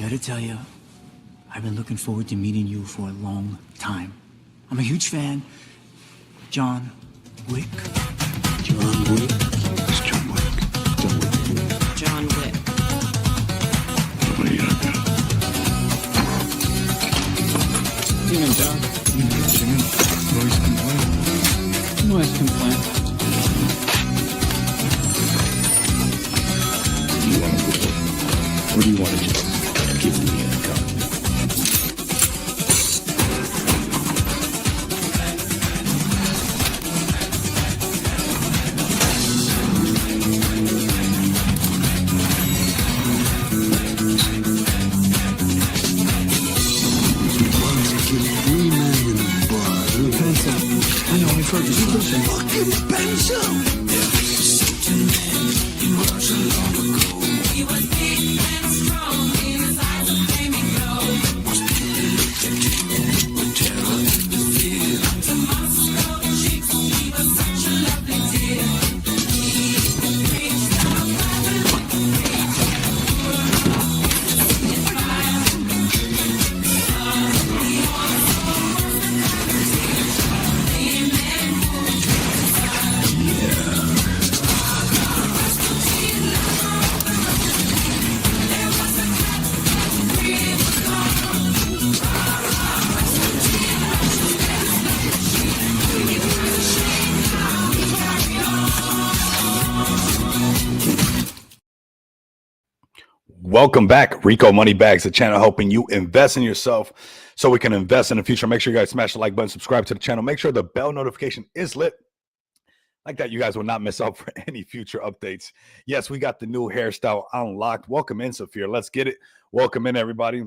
gotta tell you, I've been looking forward to meeting you for a long time. I'm a huge fan. John Wick. John Wick? It's John Wick. John Wick. John Wick. What do you got there? Demon John. Noise complaint. Noise complaint. You want to go? Or do you want to just give me a gun? I know, we've heard this. Fucking pencil! Welcome back, Rico Money Bags, the channel helping you invest in yourself so we can invest in the future. Make sure you guys smash the like button, subscribe to the channel. Make sure the bell notification is lit. Like that, you guys will not miss out for any future updates. Yes, we got the new hairstyle unlocked. Welcome in, Sophia. Let's get it. Welcome in, everybody.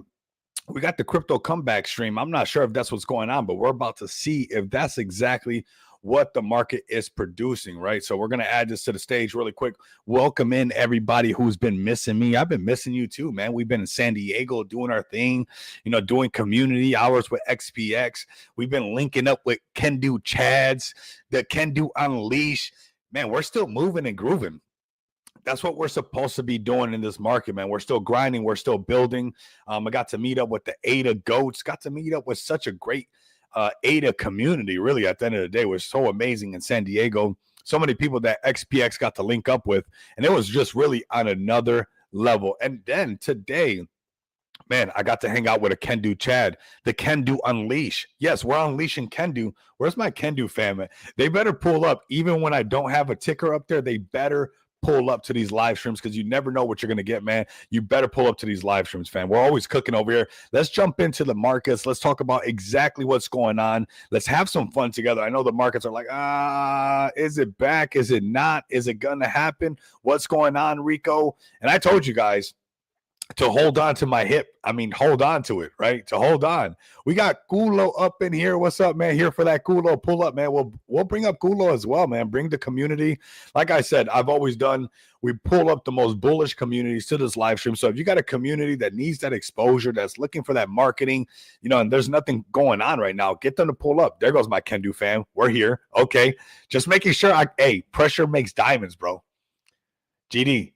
We got the crypto comeback stream. I'm not sure if that's what's going on, but we're about to see if that's exactly what the market is producing, right? So we're going to add this to the stage really quick. Welcome in everybody who's been missing me. I've been missing you too, man. We've been in San Diego doing our thing, doing community hours with XPX. We've been linking up with Can Do Chads, the Can Do Unleash. Man, we're still moving and grooving. That's what we're supposed to be doing in this market, man. We're still grinding. We're still building. I got to meet up with the ADA goats, got to meet up with such a great ADA community. Really, at the end of the day, was so amazing in San Diego. So many people that XPX got to link up with, and it was just really on another level. And then today, man, I got to hang out with a Can Do Chad, the Can Do Unleash. Yes, we're unleashing Can Do. Where's my Can Do fam? They better pull up. Even when I don't have a ticker up there, they better pull up to these live streams, because you never know what you're going to get, man. You better pull up to these live streams, fam. We're always cooking over here. Let's jump into the markets. Let's talk about exactly what's going on. Let's have some fun together. I know the markets are like, is it back? Is it not? Is it going to happen? What's going on, Rico? And I told you guys to hold on to my hip. I mean, hold on to it, right? To hold on. We got Gulo up in here. What's up, man? Here for that Gulo pull up, man. We'll bring up Gulo as well, man. Bring the community. Like I said, I've always done, we pull up the most bullish communities to this live stream. So if you got a community that needs that exposure, that's looking for that marketing, and there's nothing going on right now, get them to pull up. There goes my Can Do fam. We're here. Okay. Just making sure pressure makes diamonds, bro. GD.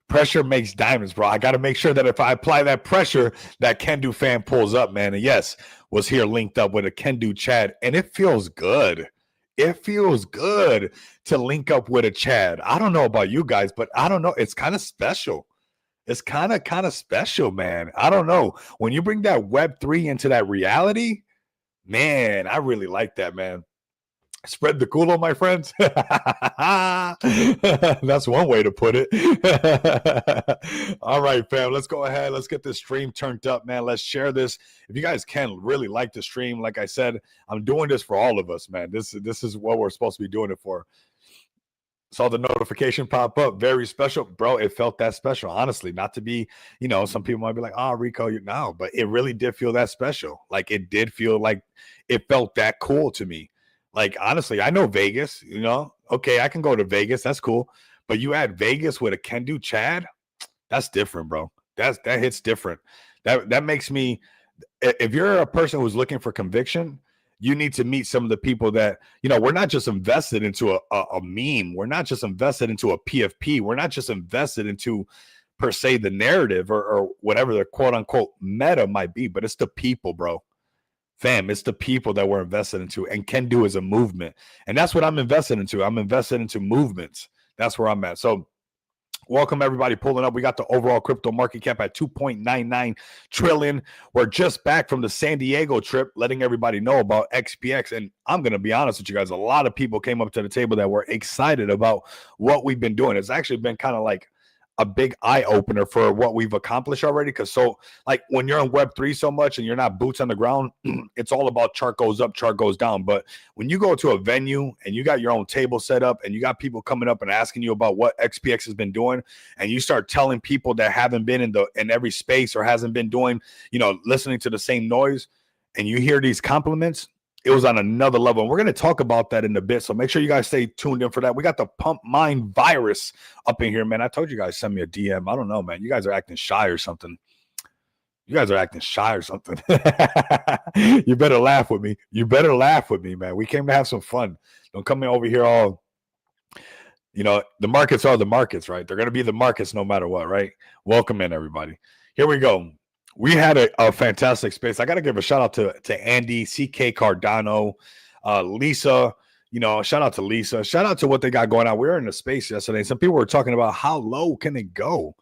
Pressure makes diamonds, bro. I got to make sure that if I apply that pressure, that Can Do fan pulls up, man. And yes, was here linked up with a Can Do Chad, and it feels good. It feels good to link up with a Chad. I don't know about you guys, but I don't know. It's kind of special. It's kind of special, man. I don't know. When you bring that Web3 into that reality, man, I really like that, man. Spread the culo, my friends. That's one way to put it. All right, fam. Let's go ahead. Let's get this stream turned up, man. Let's share this. If you guys can really like the stream, like I said, I'm doing this for all of us, man. This is what we're supposed to be doing it for. Saw the notification pop up. Very special, bro. It felt that special, honestly. Not to be, some people might be like, Rico, no, but it really did feel that special. Like, it did feel like it felt that cool to me. Like, honestly, I know Vegas, okay, I can go to Vegas. That's cool. But you add Vegas with a Can Do Chad, that's different, bro. That hits different. That makes me, if you're a person who's looking for conviction, you need to meet some of the people that, we're not just invested into a meme. We're not just invested into a PFP. We're not just invested into per se the narrative or whatever the quote unquote meta might be, but it's the people, bro. Fam, it's the people that we're invested into, and Can Do is a movement. And that's what I'm invested into. I'm invested into movements. That's where I'm at. So welcome everybody pulling up. We got the overall crypto market cap at 2.99 trillion. We're just back from the San Diego trip, letting everybody know about XPX. And I'm going to be honest with you guys. A lot of people came up to the table that were excited about what we've been doing. It's actually been kind of like a big eye opener for what we've accomplished already. Because so like when you're on Web3 so much and you're not boots on the ground, it's all about chart goes up, chart goes down. But when you go to a venue and you got your own table set up and you got people coming up and asking you about what XPX has been doing, and you start telling people that haven't been in every space or hasn't been doing, listening to the same noise, and you hear these compliments, it was on another level. And we're going to talk about that in a bit. So make sure you guys stay tuned in for that. We got the Pump Mind virus up in here, man. I told you guys, send me a DM. I don't know, man. You guys are acting shy or something. You better laugh with me. You better laugh with me, man. We came to have some fun. Don't come in over here all, the markets are the markets, right? They're going to be the markets no matter what, right? Welcome in, everybody. Here we go. We had a fantastic space. I got to give a shout out to Andy, CK Cardano, Lisa. Shout out to Lisa. Shout out to what they got going on. We were in the space yesterday. Some people were talking about how low can it go,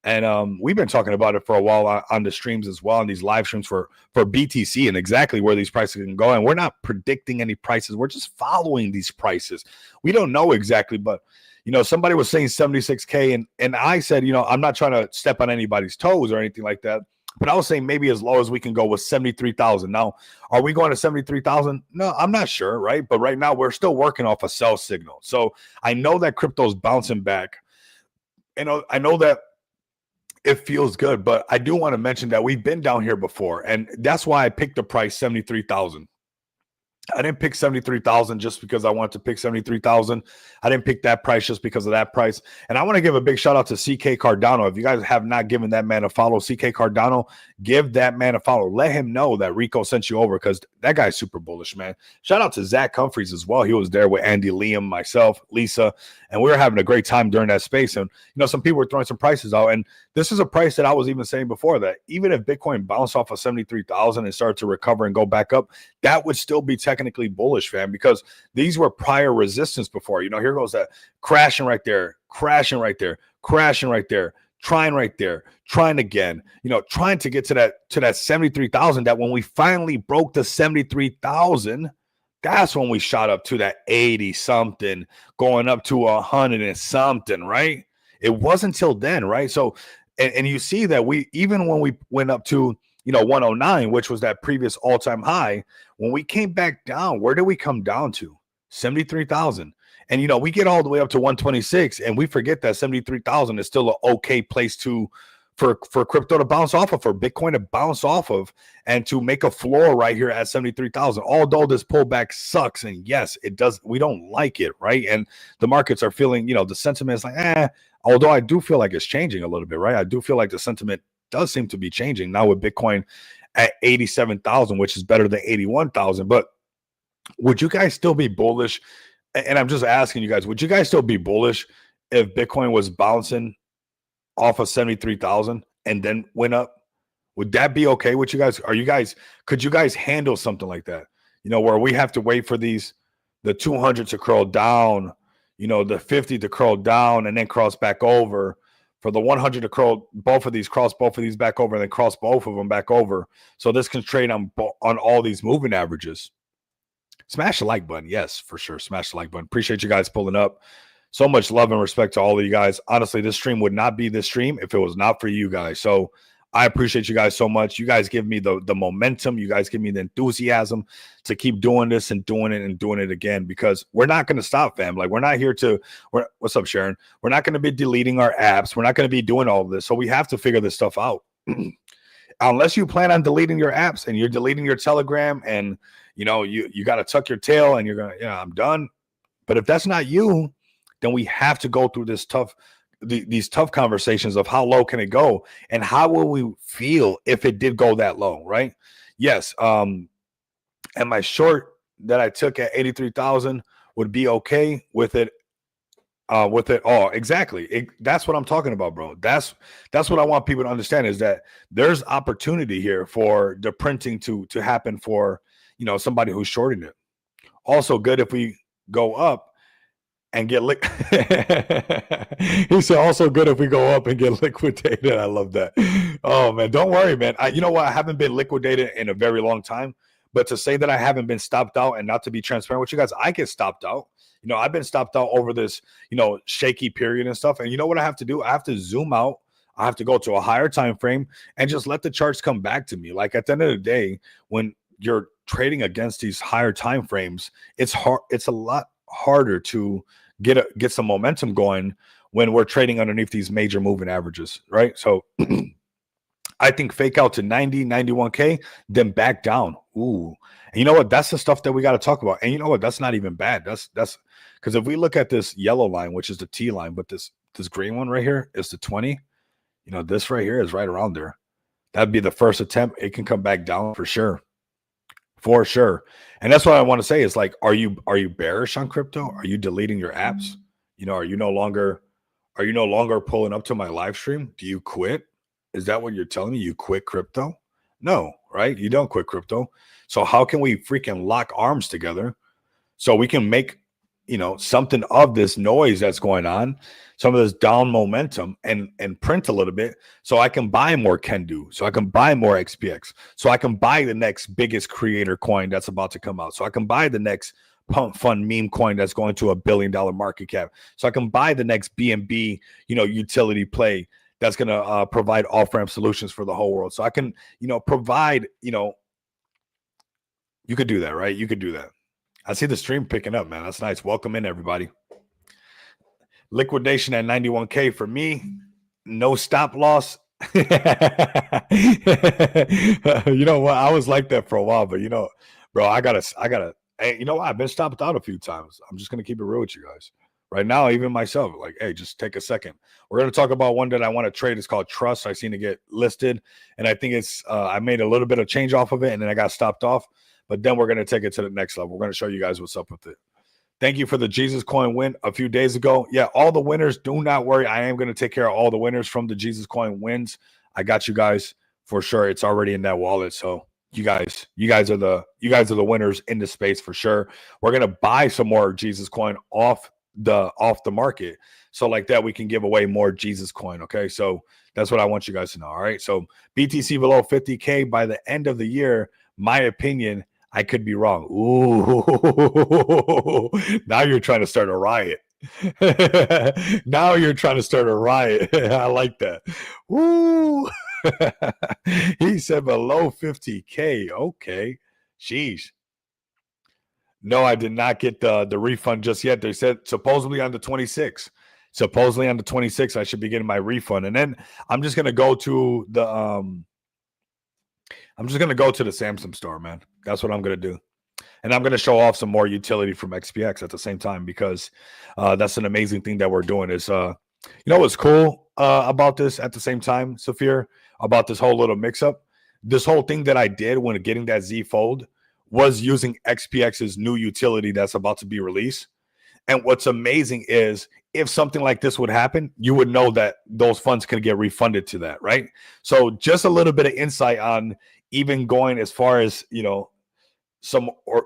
and we've been talking about it for a while on the streams as well, on these live streams for BTC and exactly where these prices can go. And we're not predicting any prices. We're just following these prices. We don't know exactly, but somebody was saying 76K, and I said, I'm not trying to step on anybody's toes or anything like that. But I was saying maybe as low as we can go with 73,000. Now, are we going to 73,000? No, I'm not sure, right? But right now, we're still working off a sell signal. So I know that crypto's bouncing back. I know that it feels good, but I do want to mention that we've been down here before. And that's why I picked the price 73,000. I didn't pick 73,000 just because I wanted to pick 73,000. I didn't pick that price just because of that price. And I want to give a big shout out to CK Cardano. If you guys have not given that man a follow, CK Cardano, give that man a follow. Let him know that Rico sent you over, because that guy's super bullish, man. Shout out to Zach Humphreys as well. He was there with Andy, Liam, myself, Lisa, and we were having a great time during that space. And, some people were throwing some prices out. And this is a price that I was even saying before, that even if Bitcoin bounced off of 73,000 and started to recover and go back up, that would still be technically bullish, fam, because these were prior resistance before. Here goes that crashing right there, crashing right there, crashing right there, trying right there, trying again, trying to get to that 73,000, that when we finally broke the 73,000, that's when we shot up to that 80 something, going up to 100 and something, right? It wasn't until then, right? So, and you see that even when we went up to 109, which was that previous all-time high, when we came back down, where did we come down to? 73,000. And we get all the way up to 126, and we forget that 73,000 is still an okay place for crypto to bounce off of, for Bitcoin to bounce off of, and to make a floor right here at 73,000. Although this pullback sucks, and yes, it does, we don't like it, right? And the markets are feeling, the sentiment is like, although I do feel like it's changing a little bit, right? I do feel like the sentiment does seem to be changing now with Bitcoin at 87,000, which is better than 81,000. But would you guys still be bullish? And I'm just asking you guys, would you guys still be bullish if Bitcoin was bouncing off of 73,000 and then went up? Would that be okay with you guys? Could you guys handle something like that? Where we have to wait for the 200 to curl down, the 50 to curl down and then cross back over, for the 100 to curl cross both of these back over, and then cross both of them back over. So this can trade on all these moving averages. Smash the like button. Yes, for sure. Smash the like button. Appreciate you guys pulling up. So much love and respect to all of you guys. Honestly, this stream would not be this stream if it was not for you guys. So I appreciate you guys so much. You guys give me the momentum. You guys give me the enthusiasm to keep doing this and doing it and doing it again, because we're not going to stop, fam. Like, we're not here what's up, Sharon? We're not going to be deleting our apps. We're not going to be doing all of this. So we have to figure this stuff out. Unless you plan on deleting your apps and you're deleting your Telegram, and you got to tuck your tail and you're going to, I'm done. But if that's not you, then we have to go through these tough conversations of how low can it go, and how will we feel if it did go that low, right? Yes. And my short that I took at 83,000 would be okay with it with it. Oh, exactly. That's what I'm talking about, bro. That's what I want people to understand is that there's opportunity here for the printing to happen for, you know, somebody who's shorting it. Also good if we go up and get he said also good if we go up and get liquidated. I love that. Oh man, don't worry, man. You know what? I haven't been liquidated in a very long time, but to say that I haven't been stopped out and not to be transparent with you guys, I get stopped out. You know, I've been stopped out over this, you know, shaky period and stuff. And you know what I have to do? I have to zoom out. I have to go to a higher time frame and just let the charts come back to me. Like at the end of the day, when you're trading against these higher time frames, it's hard. It's a lot harder to get some momentum going when we're trading underneath these major moving averages, right? So I think fake out to 90, 91K, then back down. Ooh. And you know what? That's the stuff that we got to talk about. And you know what? That's not even bad. That's because if we look at this yellow line, which is the T line, but this green one right here is the 20. You know, this right here is right around there. That'd be the first attempt. It can come back down for sure. For sure. And that's what I want to say is like, are you bearish on crypto? Are you deleting your apps? You know, are you no longer pulling up to my live stream? Do you quit? Is that what you're telling me? You quit crypto? No, right? You don't quit crypto. So how can we freaking lock arms together so we can make, you know, something of this noise that's going on, some of this down momentum and print a little bit so I can buy more Kendu, so I can buy more XPX, so I can buy the next biggest creator coin that's about to come out, so I can buy the next pump fund meme coin that's going to $1 billion market cap, so I can buy the next BNB, you know, utility play that's going to provide off-ramp solutions for the whole world. So I can, you know, provide, you know, you could do that, right? You could do that. I see the stream picking up, man. That's nice. Welcome in, everybody. Liquidation at 91K for me. No stop loss. You know what? I was like that for a while, but you know, bro, I gotta. Hey, you know what? I've been stopped out a few times. I'm just gonna keep it real with you guys. Right now, even myself, like, hey, just take a second. We're going to talk about one that I want to trade. It's called Trust. I seen it get listed, and I think it's I made a little bit of change off of it, and then I got stopped off. But then we're going to take it to the next level. We're going to show you guys what's up with it. Thank you for the Jesus Coin win a few days ago. Yeah, all the winners, do not worry. I am going to take care of all the winners from the Jesus Coin wins. I got you guys for sure. It's already in that wallet, so you guys are the winners in the space for sure. We're going to buy some more Jesus Coin off the market, so like that we can give away more Jesus Coin. Okay, so that's what I want you guys to know. All right, so BTC below 50K by the end of the year. My opinion, I could be wrong. Ooh, now you're trying to start a riot. Now you're trying to start a riot. I like that. Ooh. He said below 50K. Okay, sheesh. No, I did not get the refund just yet. They said supposedly on the 26th. Supposedly on the 26th, I should be getting my refund. And then I'm just gonna go to the Samsung store, man. That's what I'm gonna do. And I'm gonna show off some more utility from XPX at the same time, because that's an amazing thing that we're doing. Is you know what's cool about this at the same time, Saphir, about this whole little mix-up? This whole thing that I did when getting that Z Fold was using XPX's new utility that's about to be released. And what's amazing is if something like this would happen, you would know that those funds can get refunded to that, right? So just a little bit of insight on even going as far as, you know,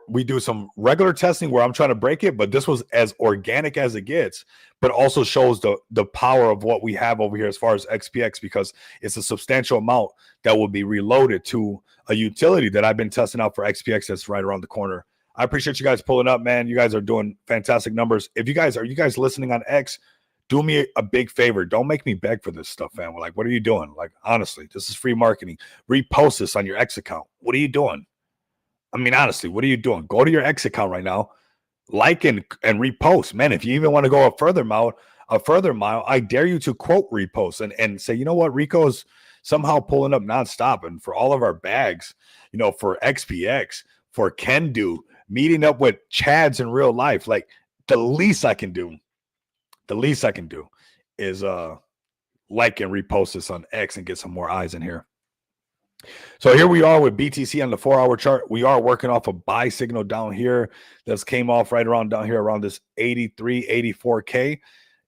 we do some regular testing where I'm trying to break it, but this was as organic as it gets, but also shows the power of what we have over here as far as XPX, because it's a substantial amount that will be reloaded to a utility that I've been testing out for XPX that's right around the corner. I appreciate you guys pulling up, man. You guys are doing fantastic numbers. If you guys are listening on X, do me a big favor. Don't make me beg for this stuff, man. Like, what are you doing? Like, honestly, this is free marketing. Repost this on your X account. What are you doing? I mean, honestly, what are you doing? Go to your X account right now, like and repost, man. If you even want to go a further mile, I dare you to quote repost and say, you know what, Rico's somehow pulling up nonstop, and for all of our bags, you know, for XPX, for Kendu, meeting up with Chads in real life, like the least I can do is like and repost this on X and get some more eyes in here. So here we are with BTC on the 4-hour chart. We are working off a buy signal down here that's came off right around down here around this 83, 84K.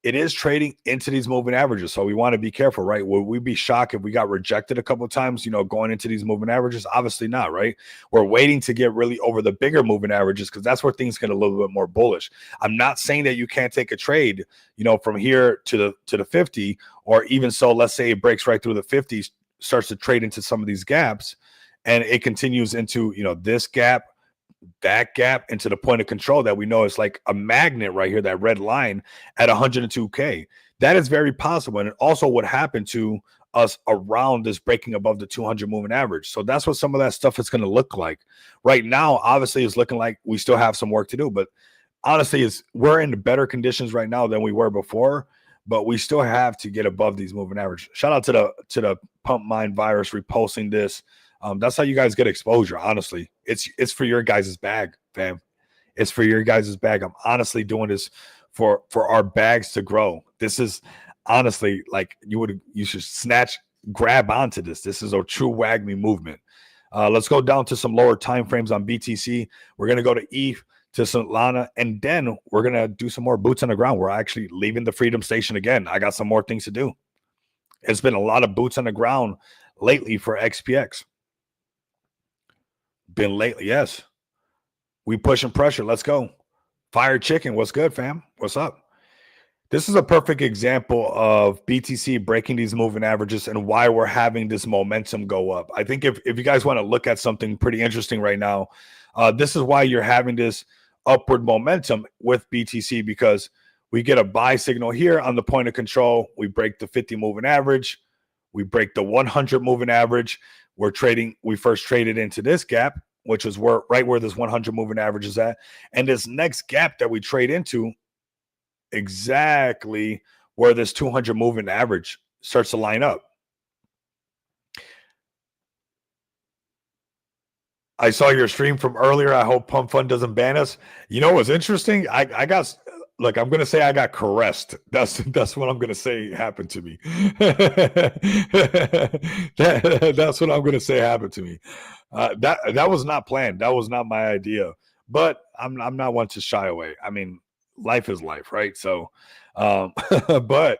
it is trading into these moving averages. So we want to be careful, right? Would we be shocked if we got rejected a couple of times, going into these moving averages? Obviously not, right? We're waiting to get really over the bigger moving averages because that's where things get a little bit more bullish. I'm not saying that you can't take a trade, from here to the 50, or even so, let's say it breaks right through the 50s, starts to trade into some of these gaps, and it continues into, this gap, that gap, into the point of control that we know is like a magnet right here, that red line at 102K. That is very possible. And it also would happen to us around this breaking above the 200 moving average. So that's what some of that stuff is going to look like. Right now, obviously, it's looking like we still have some work to do. But honestly, we're in better conditions right now than we were before. But we still have to get above these moving averages. Shout out to the Pump Mind Virus reposting this. That's how you guys get exposure. Honestly, it's for your guys' bag, fam. It's for your guys' bag. I'm honestly doing this for our bags to grow. This is honestly like you should grab onto this. This is a true WAGMI movement. Let's go down to some lower time frames on BTC. We're gonna go to ETH, to Solana, and then we're gonna do some more boots on the ground. We're actually leaving the Freedom Station again. I got some more things to do. It's been a lot of boots on the ground lately for XPX. Been lately, yes. We pushing pressure. Let's go. Fire Chicken, what's good, fam? What's up? This is a perfect example of BTC breaking these moving averages and why we're having this momentum go up. I think if you guys want to look at something pretty interesting right now, this is why you're having this upward momentum with BTC, because we get a buy signal here on the point of control. We break the 50 moving average. We break the 100 moving average. We first traded into this gap, which is right where this 100 moving average is at. And this next gap that we trade into, exactly where this 200 moving average starts to line up. I saw your stream from earlier. I hope Pump Fund doesn't ban us. You know what's interesting? I got, look, I'm going to say I got caressed. That's what I'm going to say happened to me. That's what I'm going to say happened to me. That was not planned. That was not my idea. But I'm not one to shy away. I mean, life is life, right? So, but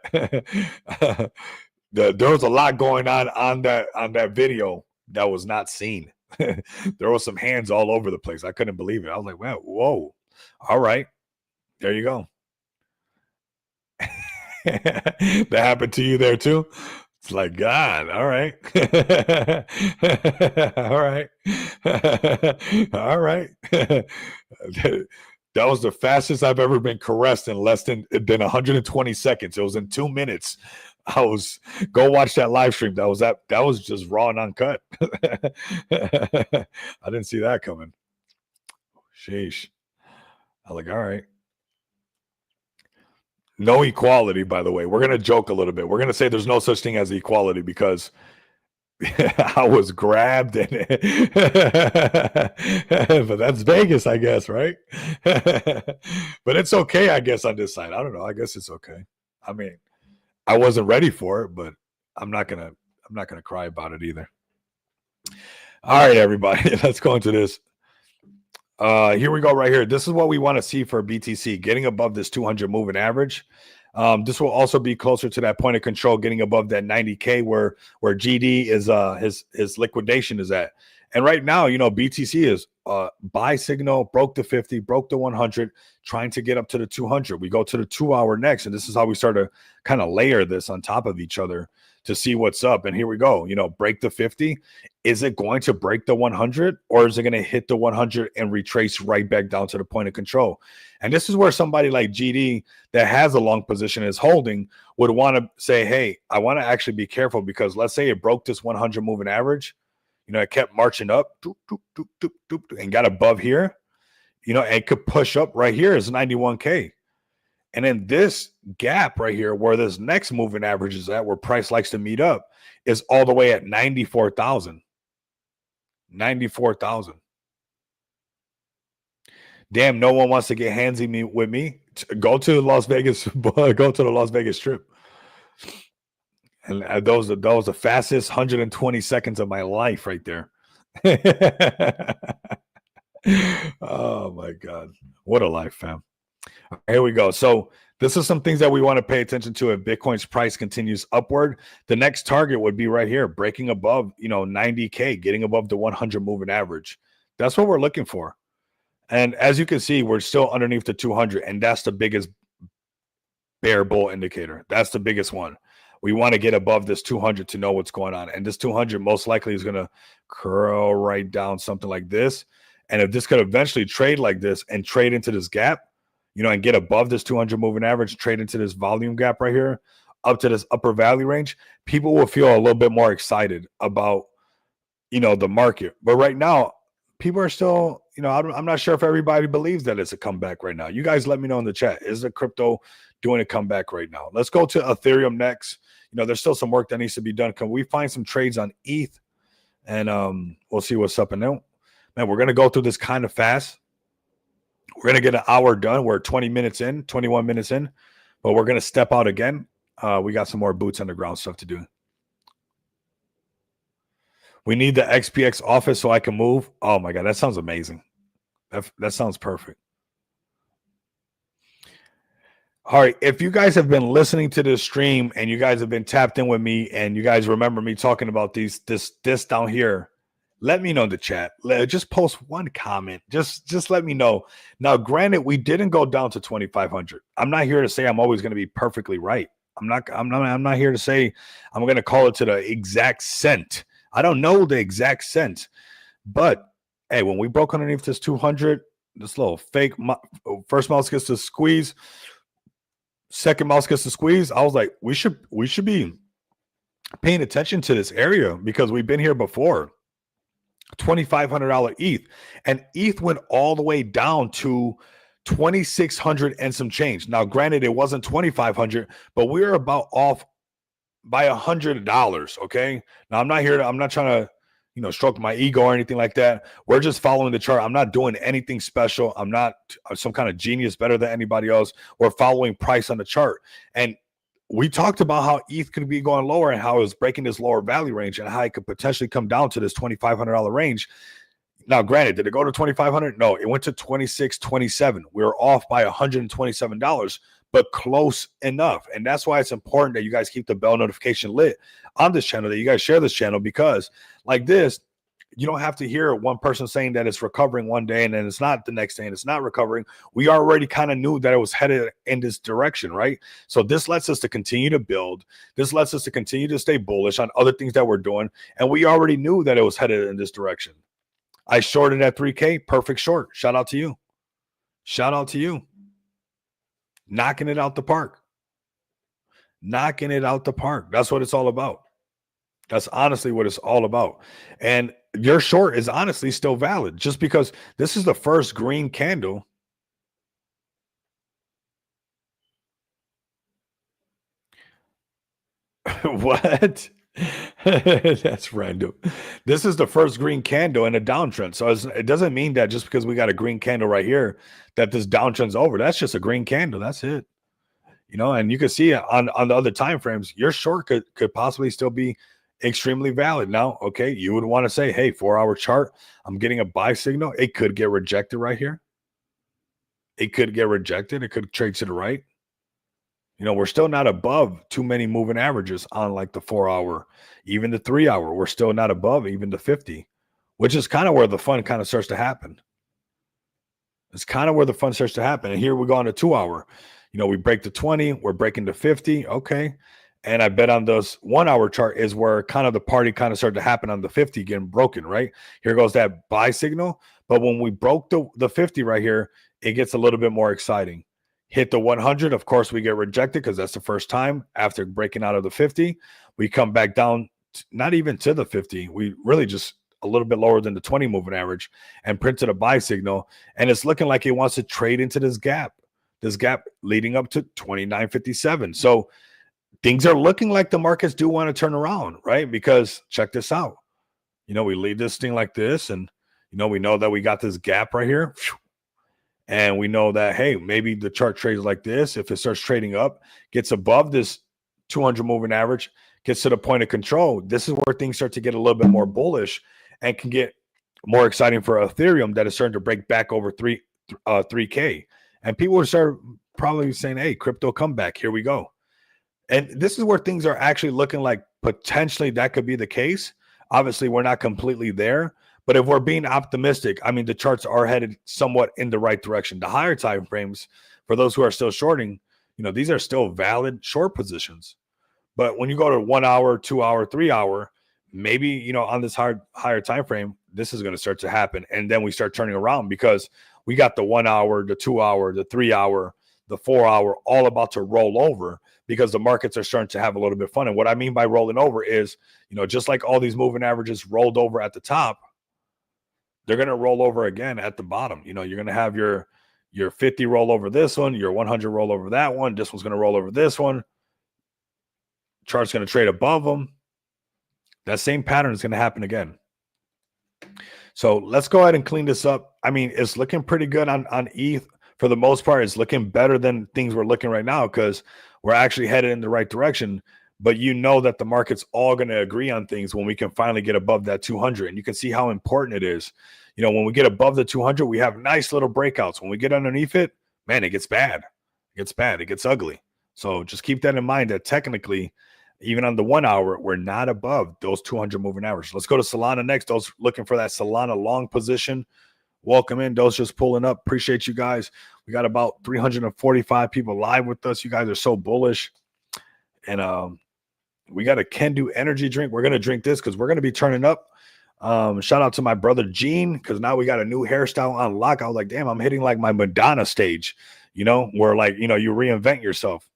there was a lot going on that video that was not seen. There was some hands all over the place. I couldn't believe it. I was like, wow, whoa. All right. There you go. That happened to you there too? It's like, God, all right. All right. All right. That was the fastest I've ever been caressed in less than 120 seconds. It was in 2 minutes. Go watch that live stream. That was just raw and uncut. I didn't see that coming. Sheesh. I was like, all right. No equality, by the way. We're going to joke a little bit. We're going to say there's no such thing as equality because I was grabbed. But that's Vegas, I guess, right? But it's okay, I guess, on this side. I don't know. I guess it's okay. I mean, I wasn't ready for it, but I'm not gonna cry about it either. All right, everybody, let's go into this. Here we go right here. This is what we want to see for BTC, getting above this 200 moving average. This will also be closer to that point of control, getting above that 90K where GD is his liquidation is at. And right now, BTC is buy signal, broke the 50, broke the 100, trying to get up to the 200. We go to the 2 hour next, and this is how we start to kind of layer this on top of each other to see what's up. And here we go, break the 50. Is it going to break the 100, or is it going to hit the 100 and retrace right back down to the point of control? And this is where somebody like GD that has a long position is holding would want to say, hey, I want to actually be careful, because let's say it broke this 100 moving average. It kept marching up and got above here, and could push up right here is 91K. And then this gap right here, where this next moving average is at, where price likes to meet up, is all the way at 94,000. 94,000. Damn, no one wants to get handsy with me. Go to Las Vegas, go to the Las Vegas Strip. And those are the fastest 120 seconds of my life right there. Oh my God. What a life, fam. Here we go. So this is some things that we want to pay attention to. If Bitcoin's price continues upward, the next target would be right here, breaking above, 90K, getting above the 100 moving average. That's what we're looking for. And as you can see, we're still underneath the 200, and that's the biggest bear bull indicator. That's the biggest one. We want to get above this 200 to know what's going on. And this 200 most likely is going to curl right down something like this. And if this could eventually trade like this and trade into this gap, and get above this 200 moving average, trade into this volume gap right here, up to this upper value range, people will feel a little bit more excited about, the market. But right now, people are still, I'm not sure if everybody believes that it's a comeback right now. You guys let me know in the chat. Is the crypto doing a comeback right now? Let's go to Ethereum next. There's still some work that needs to be done. Can we find some trades on ETH? And we'll see what's up. And then, man, we're going to go through this kind of fast. We're going to get an hour done. We're 21 minutes in, but we're going to step out again. We got some more boots on the ground stuff to do. We need the XPX office so I can move. Oh my God, that sounds amazing. That sounds perfect. All right, if you guys have been listening to this stream and you guys have been tapped in with me and you guys remember me talking about this down here, let me know in the chat. Just post one comment. Just let me know. Now, granted, we didn't go down to 2,500. I'm not here to say I'm always going to be perfectly right. I'm not here to say I'm going to call it to the exact cent. I don't know the exact cent, but hey, when we broke underneath this 200, this little fake first mouse gets to squeeze, second mouse gets to squeeze. I was like, we should be paying attention to this area because we've been here before. $2,500 ETH, and ETH went all the way down to 2,600 and some change. Now, granted, it wasn't 2,500, but we were about off by $100. Okay. Now, I'm not trying to, stroke my ego or anything like that. We're just following the chart. I'm not doing anything special. I'm not some kind of genius better than anybody else. We're following price on the chart. And we talked about how ETH could be going lower and how it was breaking this lower value range and how it could potentially come down to this $2,500 range. Now, granted, did it go to 2,500? No, it went to 26.27. We were off by $127, but close enough. And that's why it's important that you guys keep the bell notification lit on this channel, that you guys share this channel, because like this, you don't have to hear one person saying that it's recovering one day and then it's not the next day and it's not recovering. We already kind of knew that it was headed in this direction, right? So this lets us to continue to build. This lets us to continue to stay bullish on other things that we're doing. And we already knew that it was headed in this direction. I shorted at 3K, perfect short. Shout out to you. Shout out to you. Knocking it out the park. Knocking it out the park. That's what it's all about. That's honestly what it's all about. And your short is honestly still valid just because this is the first green candle. What? That's random. This is the first green candle in a downtrend. So it doesn't mean that just because we got a green candle right here that this downtrend's over. That's just a green candle. That's it. And you can see on the other time frames, your short could possibly still be extremely valid. Now, okay, you would want to say, hey, 4-hour chart, I'm getting a buy signal. It could get rejected right here. It could get rejected. It could trade to the right. We're still not above too many moving averages on like the 4-hour, even the 3-hour. We're still not above even the 50, which is kind of where the fun kind of starts to happen. It's kind of where the fun starts to happen. And here we go on the 2-hour. We break the 20, we're breaking the 50. Okay. And I bet on this 1-hour chart is where kind of the party kind of started to happen on the 50 getting broken, right? Here goes that buy signal. But when we broke the 50 right here, it gets a little bit more exciting. Hit the 100. Of course, we get rejected because that's the first time after breaking out of the 50. We come back down, not even to the 50. We really just a little bit lower than the 20 moving average and printed a buy signal. And it's looking like it wants to trade into this gap leading up to 29.57. So things are looking like the markets do want to turn around, right? Because check this out. We lead this thing like this and, we know that we got this gap right here. And we know that, hey, maybe the chart trades like this. If it starts trading up, gets above this 200 moving average, gets to the point of control, this is where things start to get a little bit more bullish and can get more exciting for Ethereum that is starting to break back over 3K. And people would start probably saying, hey, crypto comeback, here we go. And this is where things are actually looking like potentially that could be the case. Obviously, we're not completely there, but if we're being optimistic, I mean, the charts are headed somewhat in the right direction. The higher time frames, for those who are still shorting, these are still valid short positions. But when you go to 1 hour, 2 hour, 3 hour, maybe, on this higher time frame, this is going to start to happen. And then we start turning around because we got the 1 hour, the 2 hour, the 3 hour, the 4 hour, all about to roll over because the markets are starting to have a little bit of fun. And what I mean by rolling over is, just like all these moving averages rolled over at the top, they're going to roll over again at the bottom. You're going to have your 50 roll over this one, your 100 roll over that one. This one's going to roll over this one. Chart's going to trade above them. That same pattern is going to happen again. So let's go ahead and clean this up. I mean, it's looking pretty good on ETH. For the most part, it's looking better than things we're looking right now because we're actually headed in the right direction. But that the market's all going to agree on things when we can finally get above that 200. And you can see how important it is. When we get above the 200, we have nice little breakouts. When we get underneath it, man, it gets bad. It gets ugly. So just keep that in mind that technically, even on the 1 hour, we're not above those 200 moving averages. Let's go to Solana next. Those looking for that Solana long position, welcome in. Those just pulling up. Appreciate you guys. We got about 345 people live with us. You guys are so bullish. And we got a Kendu energy drink. We're going to drink this because we're going to be turning up. Shout out to my brother Gene because now we got a new hairstyle on lock. I was like, damn, I'm hitting like my Madonna stage, where like, you reinvent yourself.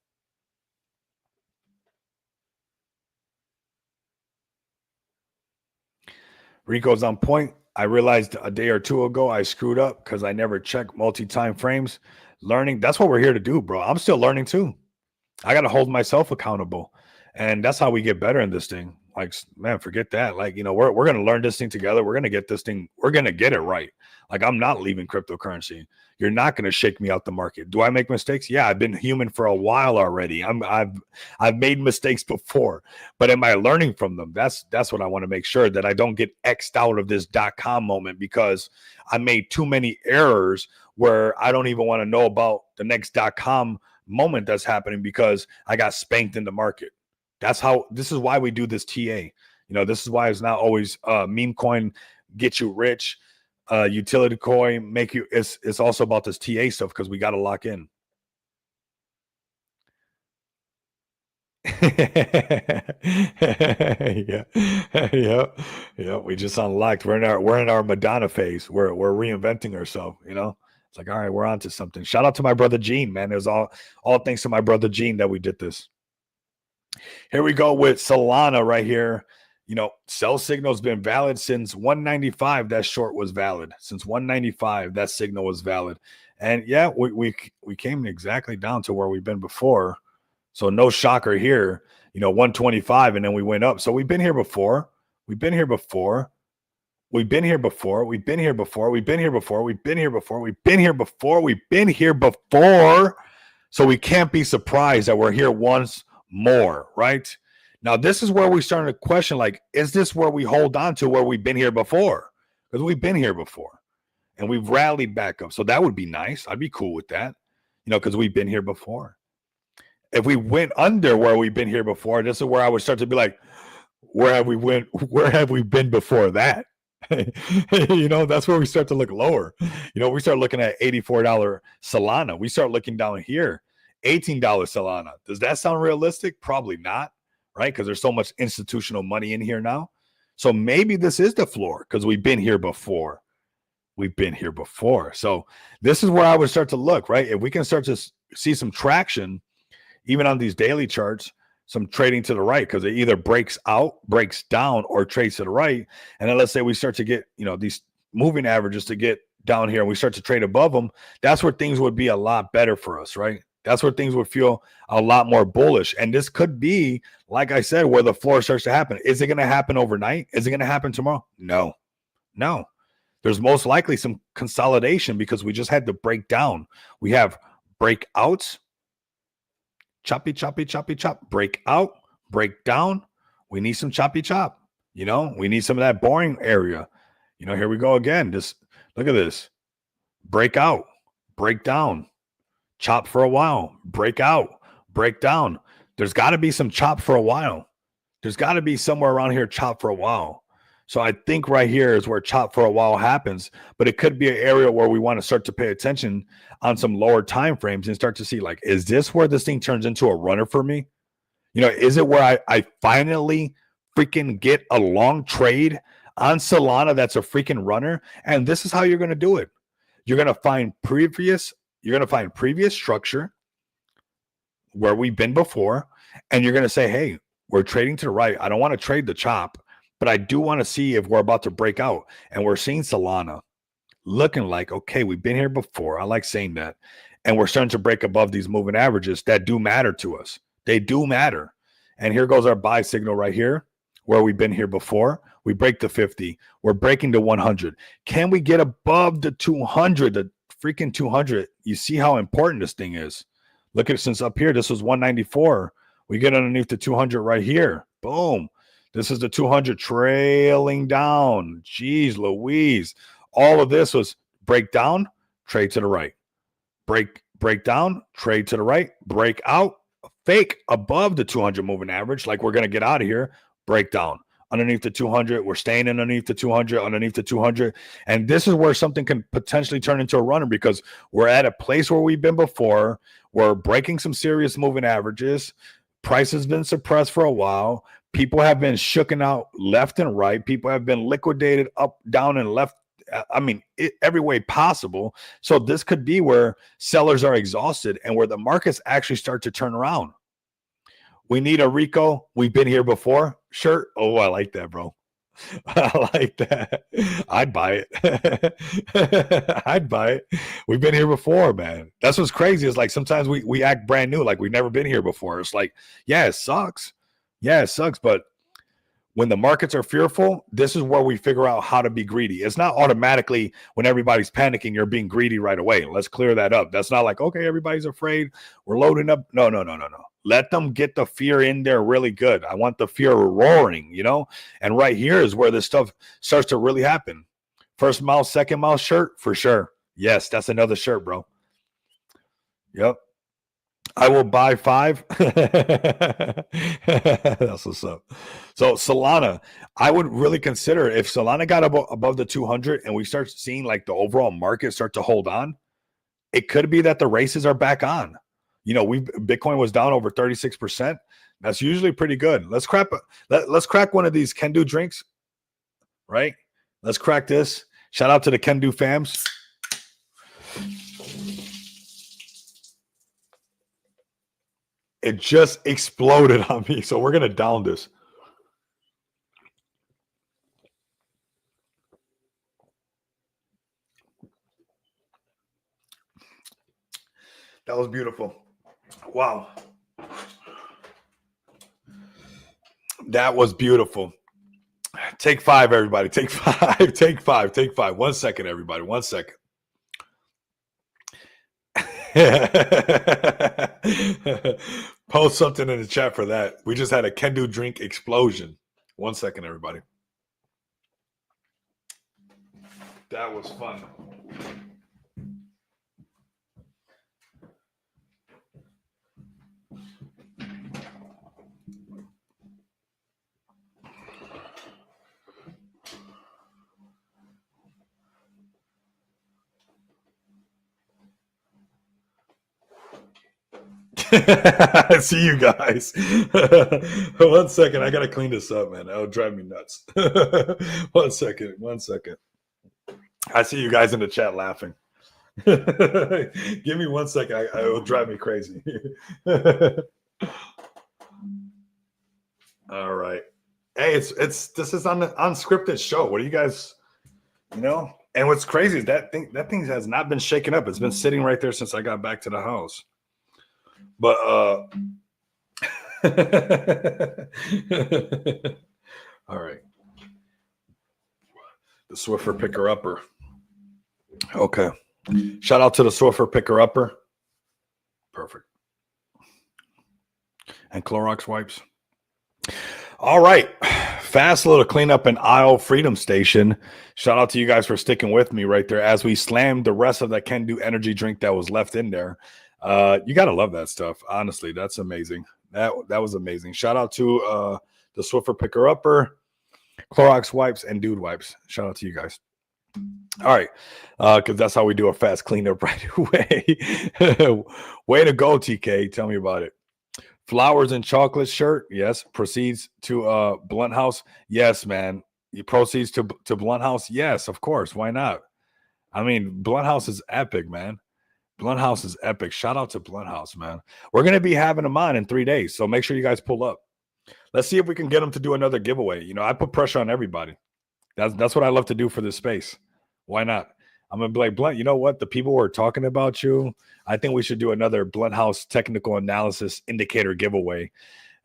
Rico's on point. I realized a day or two ago I screwed up because I never checked multi-time frames. Learning, that's what we're here to do, bro. I'm still learning too. I got to hold myself accountable. And that's how we get better in this thing. Like, man, forget that. Like, we're going to learn this thing together. We're going to get this thing. We're going to get it right. Like, I'm not leaving cryptocurrency. You're not going to shake me out the market. Do I make mistakes? Yeah, I've been human for a while already. I've made mistakes before, but am I learning from them? That's what I want to make sure that I don't get X'd out of this .com moment because I made too many errors where I don't even want to know about the next .com moment that's happening because I got spanked in the market. This is why we do this TA. This is why it's not always meme coin get you rich, utility coin make you. It's also about this TA stuff because we got to lock in. yeah. We just unlocked. We're in our Madonna phase. We're reinventing ourselves. It's like, all right, we're on to something. Shout out to my brother Gene, man. It was all thanks to my brother Gene that we did this. Here we go with Solana right here. Sell signal's been valid since 195. That short was valid since 195. That signal was valid, and yeah, we came exactly down to where we've been before. So no shocker here. 125, and then we went up. So we've been here before. We've been here before. We've been here before. We've been here before. We've been here before. We've been here before. We've been here before. We've been here before. So we can't be surprised that we're here once more, right? Now, this is where we started to question, like, is this where we hold on to where we've been here before? Because we've been here before and we've rallied back up. So that would be nice. I'd be cool with that, because we've been here before. If we went under where we've been here before, this is where I would start to be like, where have we been before that? That's where we start to look lower. We start looking at $84 Solana. We start looking down here. $18 Solana. Does that sound realistic? Probably not, right? Because there's so much institutional money in here now. So maybe this is the floor because we've been here before. We've been here before. So this is where I would start to look, right? If we can start to see some traction, even on these daily charts, some trading to the right because it either breaks out, breaks down, or trades to the right. And then let's say we start to get, these moving averages to get down here and we start to trade above them. That's where things would be a lot better for us, right? That's where things would feel a lot more bullish. And this could be, like I said, where the floor starts to happen. Is it going to happen overnight? Is it going to happen tomorrow? No. There's most likely some consolidation because we just had to break down. We have breakouts, choppy, break out, break down. We need some choppy chop. We need some of that boring area. Here we go again. Look at this. Break out, break down. chop for a while, break out, break down. There's got to be some chop for a while. There's got to be somewhere around here chop for a while. So I think right here is where chop for a while happens, but it could be an area where we want to start to pay attention on some lower time frames and start to see, like, is this where this thing turns into a runner for me? You know, is it where I finally freaking get a long trade on Solana that's a freaking runner? And this is how you're going to do it. You're going to find previous structure where we've been before, and you're going to say, hey, we're trading to the right. I don't want to trade the chop, but I do want to see if we're about to break out. And we're seeing Solana looking like, okay, we've been here before. I like saying that. And we're starting to break above these moving averages that do matter to us. They do matter. And here goes our buy signal right here, where we've been here before. We break the 50. We're breaking the 100. Can we get above the 200, the freaking 200? You see how important this thing is. Look at it, since up here, this was 194. We get underneath the 200 right here. Boom. This is the 200 trailing down. Jeez Louise. All of this was break down, trade to the right. Break down, trade to the right. Break out, fake above the 200 moving average, like we're going to get out of here. Break down. Underneath the 200, we're staying underneath the 200, underneath the 200. And this is where something can potentially turn into a runner, because we're at a place where we've been before. We're breaking some serious moving averages. Price has been suppressed for a while. People have been shooken out left and right. People have been liquidated up, down, and left. I mean, every way possible. So this could be where sellers are exhausted and where the markets actually start to turn around. We need a Rico. We've been here before. Shirt. Oh, I like that, bro. I like that. I'd buy it. I'd buy it. We've been here before, man. That's what's crazy. Is like sometimes we act brand new, like we've never been here before. It's like, yeah, it sucks. Yeah, it sucks. But when the markets are fearful, this is where we figure out how to be greedy. It's not automatically when everybody's panicking, you're being greedy right away. Let's clear that up. That's not like, okay, everybody's afraid, we're loading up. No. Let them get the fear in there really good. I want the fear roaring, you know? And right here is where this stuff starts to really happen. First mouse, second mouse shirt, for sure. Yes, that's another shirt, bro. Yep. I will buy 5. That's what's up. So Solana, I would really consider, if Solana got above the 200 and we start seeing like the overall market start to hold on, it could be that the races are back on. You know, Bitcoin was down over 36%. That's usually pretty good. Let's crack one of these Kendu drinks, right? Let's crack this. Shout out to the Kendu fams. It just exploded on me, so we're gonna down this. That was beautiful. Wow. That was beautiful. Take 5, everybody. Take 5. Take 5. Take 5. 1 second, everybody. 1 second. Post something in the chat for that. We just had a Kendu drink explosion. 1 second, everybody. That was fun. I see you guys. 1 second. I got to clean this up, man. That'll drive me nuts. 1 second. 1 second. I see you guys in the chat laughing. Give me 1 second. It will drive me crazy. All right. Hey, this is on the unscripted show. What do you guys, you know? And what's crazy is that thing has not been shaken up. It's been sitting right there since I got back to the house. But all right. The Swiffer picker upper. Okay. Shout out to the Swiffer picker upper. Perfect. And Clorox wipes. All right. Fast little cleanup in Isle Freedom Station. Shout out to you guys for sticking with me right there as we slammed the rest of that Kendu energy drink that was left in there. You gotta love that stuff. Honestly, that's amazing. That was amazing. Shout out to the Swiffer Picker Upper, Clorox wipes, and Dude wipes. Shout out to you guys. All right, because that's how we do a fast cleanup right away. Way to go, TK. Tell me about it. Flowers and chocolate shirt. Yes. Proceeds to Blunt House. Yes, man. Proceeds to Blunt House. Yes, of course. Why not? I mean, Blunt House is epic, man. Blunt House is epic. Shout out to Blunt House, man. We're gonna be having them on in 3 days, so make sure you guys pull up. Let's see if we can get them to do another giveaway. You know, I put pressure on everybody. That's what I love to do for this space. Why not? I'm gonna be like, Blunt, you know what? The people were talking about you. I think we should do another Blunt House technical analysis indicator giveaway.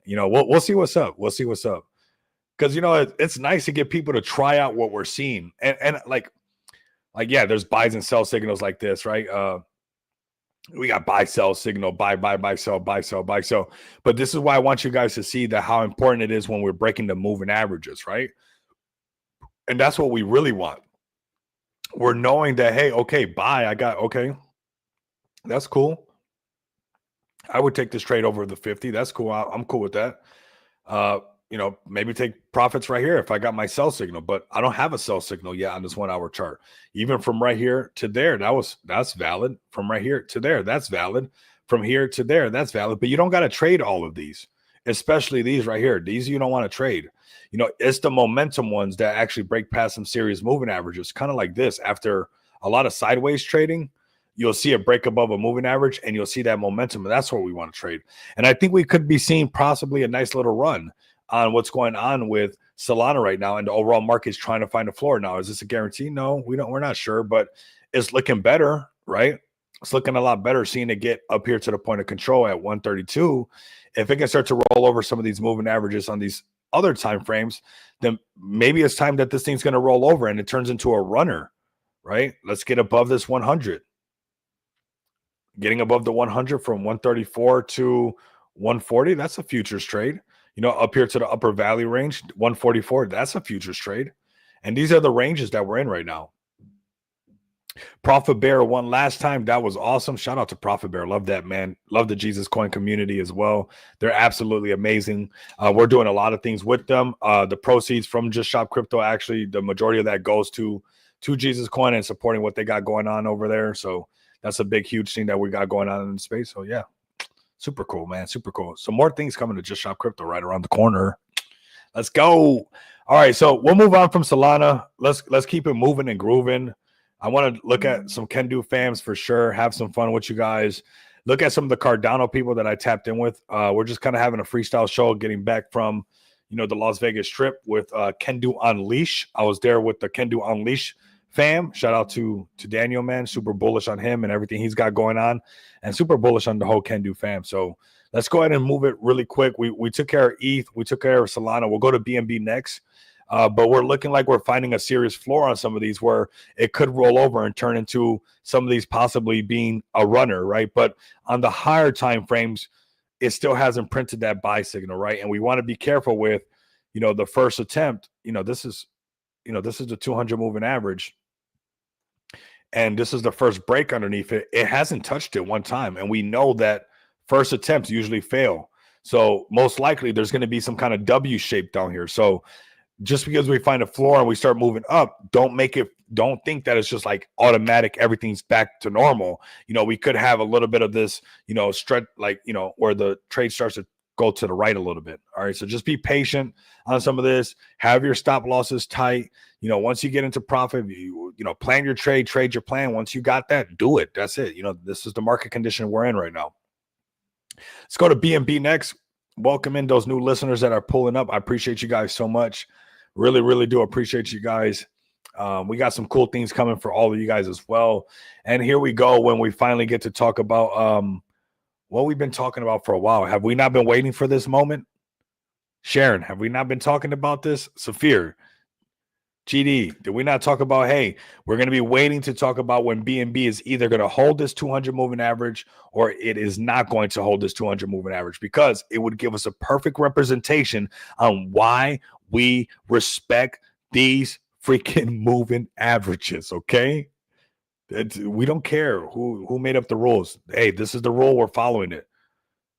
You know, we'll see what's up. We'll see what's up. Because you know, it's nice to get people to try out what we're seeing. And like yeah, there's buys and sell signals like this, right? We got buy, sell signal, buy, sell, buy, sell, buy, sell. But this is why I want you guys to see that how important it is when we're breaking the moving averages, right? And that's what we really want. We're knowing that, hey, okay, buy, okay, that's cool. I would take this trade over the 50. That's cool. I'm cool with that. You know, maybe take profits right here if I got my sell signal, but I don't have a sell signal yet on this 1 hour chart. Even from right here to there, that's valid. From right here to there, that's valid. From here to there, that's valid. But you don't got to trade all of these, especially these right here. These you don't want to trade. You know, it's the momentum ones that actually break past some serious moving averages, kind of like this. After a lot of sideways trading, you'll see a break above a moving average and you'll see that momentum. And that's what we want to trade. And I think we could be seeing possibly a nice little run on what's going on with Solana right now, and the overall market's trying to find a floor now. Is this a guarantee? No, we're not sure, but it's looking better, right? It's looking a lot better, seeing it get up here to the point of control at 132. If it can start to roll over some of these moving averages on these other time frames, then maybe it's time that this thing's going to roll over and it turns into a runner, right? Let's get above this 100. Getting above the 100 from 134 to 140, that's a futures trade. You know, up here to the upper value range, 144, that's a futures trade. And these are the ranges that we're in right now. Profit Bear won last time. That was awesome. Shout out to Profit Bear. Love that, man. Love the Jesus Coin community as well. They're absolutely amazing. We're doing a lot of things with them. The proceeds from Just Shop Crypto, actually, the majority of that goes to Jesus Coin and supporting what they got going on over there. So that's a big, huge thing that we got going on in the space. So, yeah. Super cool, man. Super cool. So more things coming to Just Shop Crypto right around the corner. Let's go. All right, so we'll move on from Solana. Let's keep it moving and grooving. I want to look at some Can-Do fams for sure. Have some fun with you guys. Look at some of the Cardano people that I tapped in with. We're just kind of having a freestyle show, getting back from, you know, the Las Vegas trip with Can-Do Unleash. I was there with the Can-Do Unleash fam. Shout out to Daniel, man. Super bullish on him and everything he's got going on, and super bullish on the whole Can-Do fam. So let's go ahead and move it really quick. We took care of ETH. We took care of Solana. We'll go to BNB next. But we're looking like we're finding a serious floor on some of these where it could roll over and turn into some of these possibly being a runner, right? But on the higher time frames, it still hasn't printed that buy signal, right? And we want to be careful with, you know, the first attempt. This is the 200 moving average. And this is the first break underneath it. It hasn't touched it one time. And we know that first attempts usually fail. So most likely there's going to be some kind of W shape down here. So just because we find a floor and we start moving up, don't think that it's just like automatic, everything's back to normal. You know, we could have a little bit of this, you know, stretch, like, you know, where the trade starts to go to the right a little bit. All right. So just be patient on some of this. Have your stop losses tight. You know, once you get into profit, you plan your trade your plan. Once you got that, do it. That's it. You know, this is the market condition we're in right now. Let's go to BNB next. Welcome in those new listeners that are pulling up. I appreciate you guys so much. Really, really do appreciate you guys. We got some cool things coming for all of you guys as well. And here we go when we finally get to talk about what we've been talking about for a while. Have we not been waiting for this moment? Sharon, have we not been talking about this? Saphir, GD, did we not talk about, hey, we're going to be waiting to talk about when BNB is either going to hold this 200 moving average or it is not going to hold this 200 moving average, because it would give us a perfect representation on why we respect these freaking moving averages, okay? We don't care who made up the rules. Hey, this is the rule. We're following it.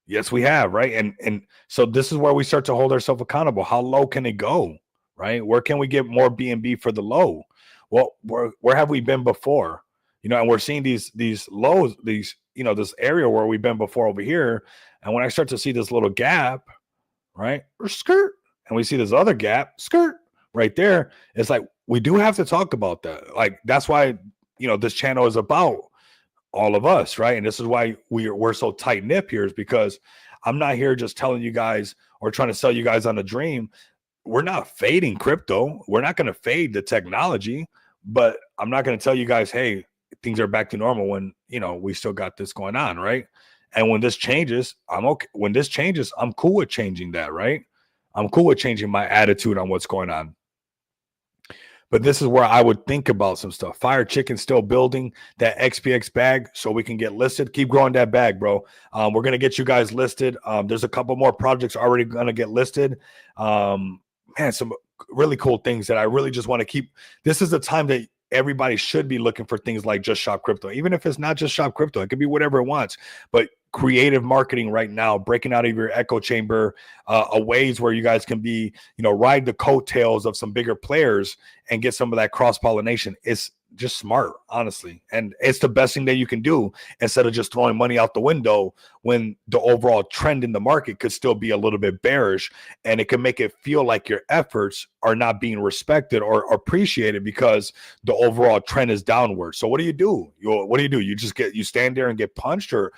Yes, we have, right? And so this is where we start to hold ourselves accountable. How low can it go, right? Where can we get more BNB for the low? Well, where have we been before? And we're seeing these lows, this area where we've been before over here. And when I start to see this little gap, right, or skirt, and we see this other gap, skirt, right there, it's like we do have to talk about that. Like that's why this channel is about all of us, right? And this is why we're so tight knit here, is because I'm not here just telling you guys or trying to sell you guys on a dream. We're not fading crypto. We're not going to fade the technology, but I'm not going to tell you guys, hey, things are back to normal when we still got this going on, right? And when this changes, I'm okay. When this changes, I'm cool with changing that, right? I'm cool with changing my attitude on what's going on. But this is where I would think about some stuff. Fire Chicken still building that XPX bag so we can get listed. Keep growing that bag, bro. We're going to get you guys listed. There's a couple more projects already going to get listed. Man, some really cool things that I really just want to keep. This is the time that everybody should be looking for things like Just Shop Crypto. Even if it's not Just Shop Crypto, it could be whatever it wants. But creative marketing right now, breaking out of your echo chamber, a ways where you guys can be, ride the coattails of some bigger players and get some of that cross-pollination. It's just smart, honestly. And it's the best thing that you can do instead of just throwing money out the window when the overall trend in the market could still be a little bit bearish, and it can make it feel like your efforts are not being respected or appreciated because the overall trend is downward. So what do? You stand there and get punched, or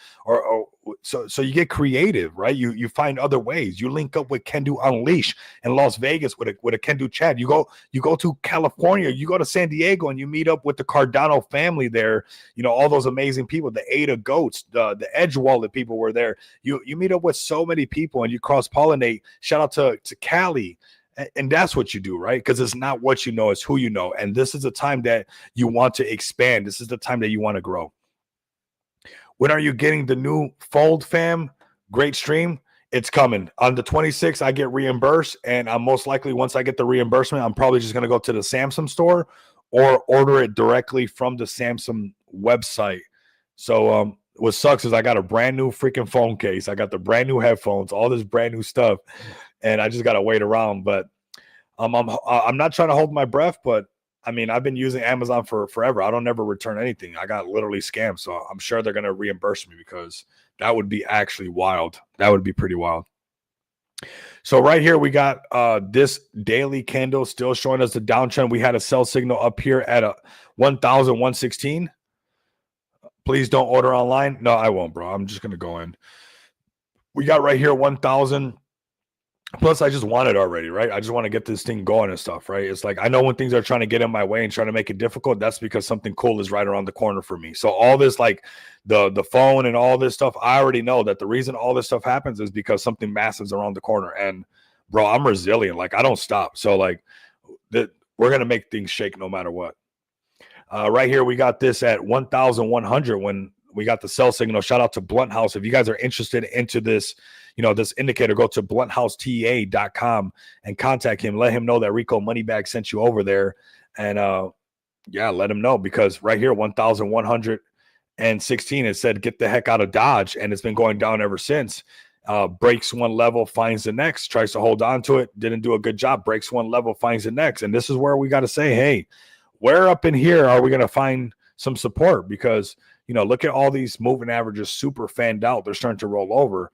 so you get creative, right? You find other ways. You link up with Can Do Unleash in Las Vegas with a Can Do chat. You go to California, you go to San Diego, and you meet up with the Cardano family there. All those amazing people, the Ada Goats, the Edge Wallet people were there. You meet up with so many people and you cross pollinate. Shout out to Cali. And that's what you do, right? Because it's not what you know, it's who you know. And this is the time that you want to expand. This is the time that you want to grow. When are you getting the new Fold, fam? Great stream. It's coming. On the 26th, I get reimbursed. And I'm most likely, once I get the reimbursement, I'm probably just going to go to the Samsung store or order it directly from the Samsung website. So what sucks is I got a brand new freaking phone case. I got the brand new headphones, all this brand new stuff. And I just got to wait around. But I'm not trying to hold my breath, but I mean, I've been using Amazon for forever. I don't ever return anything. I got literally scammed. So I'm sure they're going to reimburse me because that would be actually wild. That would be pretty wild. So right here, we got this daily candle still showing us the downtrend. We had a sell signal up here at a 1,116. Please don't order online. No, I won't, bro. I'm just going to go in. We got right here 1,000. Plus, I just want it already, right? I just want to get this thing going and stuff, right? It's like I know when things are trying to get in my way and trying to make it difficult, that's because something cool is right around the corner for me. So all this, like the phone and all this stuff, I already know that the reason all this stuff happens is because something massive is around the corner. And bro, I'm resilient. Like I don't stop. So like we're gonna make things shake no matter what. Right here, we got this at 1,100 when we got the sell signal. Shout out to Blunt House. If you guys are interested into this, this indicator, go to blunthouseta.com and contact him. Let him know that Rico Moneybag sent you over there. And let him know, because right here, 1,116, it said, get the heck out of Dodge. And it's been going down ever since. Breaks one level, finds the next, tries to hold on to it. Didn't do a good job. Breaks one level, finds the next. And this is where we got to say, hey, where up in here are we going to find some support? Because look at all these moving averages super fanned out. They're starting to roll over.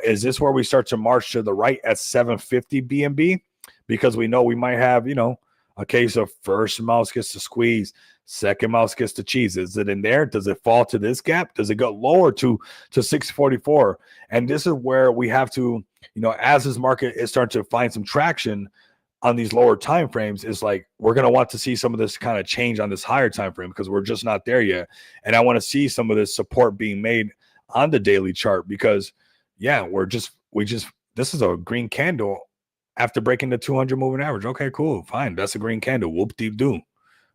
Is this where we start to march to the right at 750 BNB? Because we know we might have, a case of first mouse gets the squeeze, second mouse gets the cheese. Is it in there? Does it fall to this gap? Does it go lower to 644? And this is where we have to, as this market is starting to find some traction on these lower time frames, is like we're going to want to see some of this kind of change on this higher time frame, because we're just not there yet. And I want to see some of this support being made on the daily chart, because this is a green candle after breaking the 200 moving average. Okay, cool, fine, that's a green candle. Whoop-de-doo.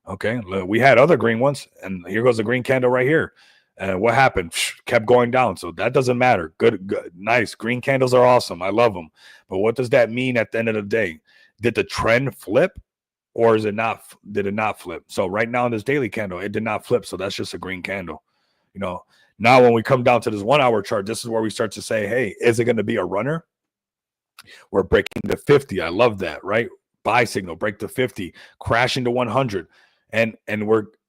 Okay, we had other green ones, and here goes a green candle right here. And what happened? Kept going down. So that doesn't matter. Good, nice. Green candles are awesome. I love them. But what does that mean at the end of the day? Did the trend flip? or is it not? Did it not flip? So right now in this daily candle, it did not flip. So that's just a green candle. You know, now when we come down to this 1 hour chart, this is where we start to say, hey, is it going to be a runner? We're breaking to 50. I love that, right? Buy signal, break to 50, crash into 100. And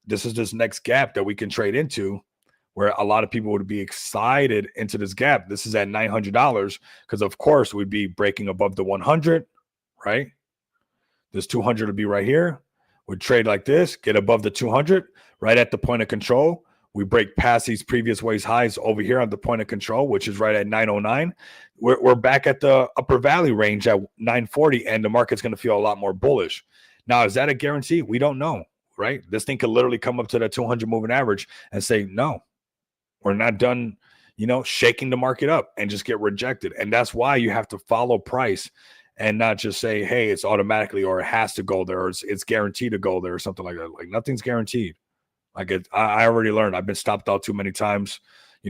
this is this next gap that we can trade into, where a lot of people would be excited into this gap. This is at $900 because, of course, we'd be breaking above the 100, right? This 200 would be right here. We'd trade like this, get above the 200, right at the point of control. We break past these previous ways highs over here on the point of control, which is right at 909. We're back at the upper valley range at 940, and the market's going to feel a lot more bullish. Now, is that a guarantee? We don't know, right? This thing could literally come up to that 200 moving average and say, no, we're not done, shaking the market up and just get rejected. And that's why you have to follow price and not just say, hey, it's automatically or it has to go there or it's guaranteed to go there or something like that. Like nothing's guaranteed. Like I already learned. I've been stopped out too many times.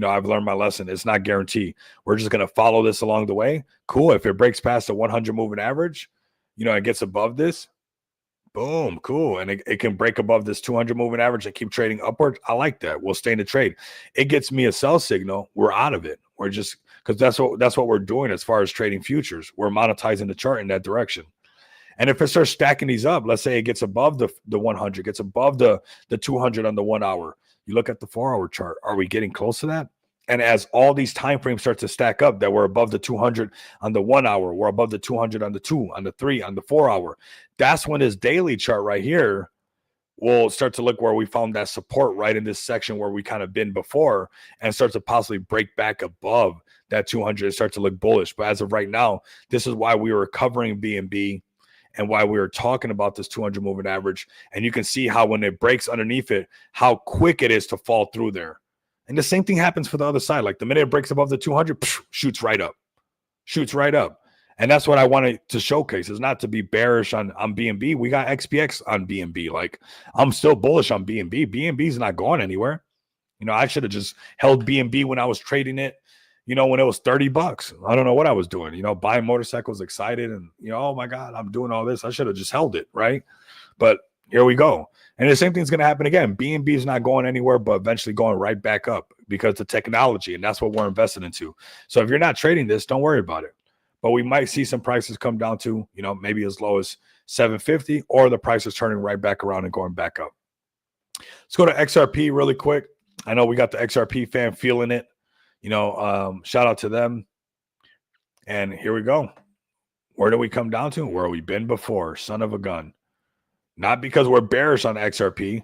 I've learned my lesson. It's not guaranteed. We're just going to follow this along the way. Cool. If it breaks past the 100 moving average, it gets above this. Boom. Cool. And it can break above this 200 moving average and keep trading upward. I like that. We'll stay in the trade. It gets me a sell signal. We're out of it. We're just because that's what we're doing as far as trading futures. We're monetizing the chart in that direction. And if it starts stacking these up, let's say it gets above the 100, gets above the 200 on the 1 hour. You look at the 4 hour chart. Are we getting close to that? And as all these time frames start to stack up, that we're above the 200 on the 1 hour, we're above the 200 on the 2, on the 3, on the 4 hour. That's when this daily chart right here will start to look where we found that support right in this section where we kind of been before and start to possibly break back above that 200 and start to look bullish. But as of right now, this is why we were covering BNB. And why we were talking about this 200 moving average. And you can see how when it breaks underneath it, how quick it is to fall through there. And the same thing happens for the other side. Like the minute it breaks above the 200, shoots right up. And that's what I wanted to showcase, is not to be bearish on BNB. We got XPX on BNB. Like I'm still bullish on BNB. BNB is not going anywhere. I should have just held BNB when I was trading it. When it was $30, I don't know what I was doing, buying motorcycles, excited. And, oh my God, I'm doing all this. I should have just held it. Right. But here we go. And the same thing's going to happen again. BNB is not going anywhere, but eventually going right back up because the technology, and that's what we're investing into. So if you're not trading this, don't worry about it. But we might see some prices come down to, maybe as low as 750, or the price is turning right back around and going back up. Let's go to XRP really quick. I know we got the XRP fan feeling it. Shout out to them. And here we go. Where do we come down to? Where we've been before, son of a gun. Not because we're bearish on XRP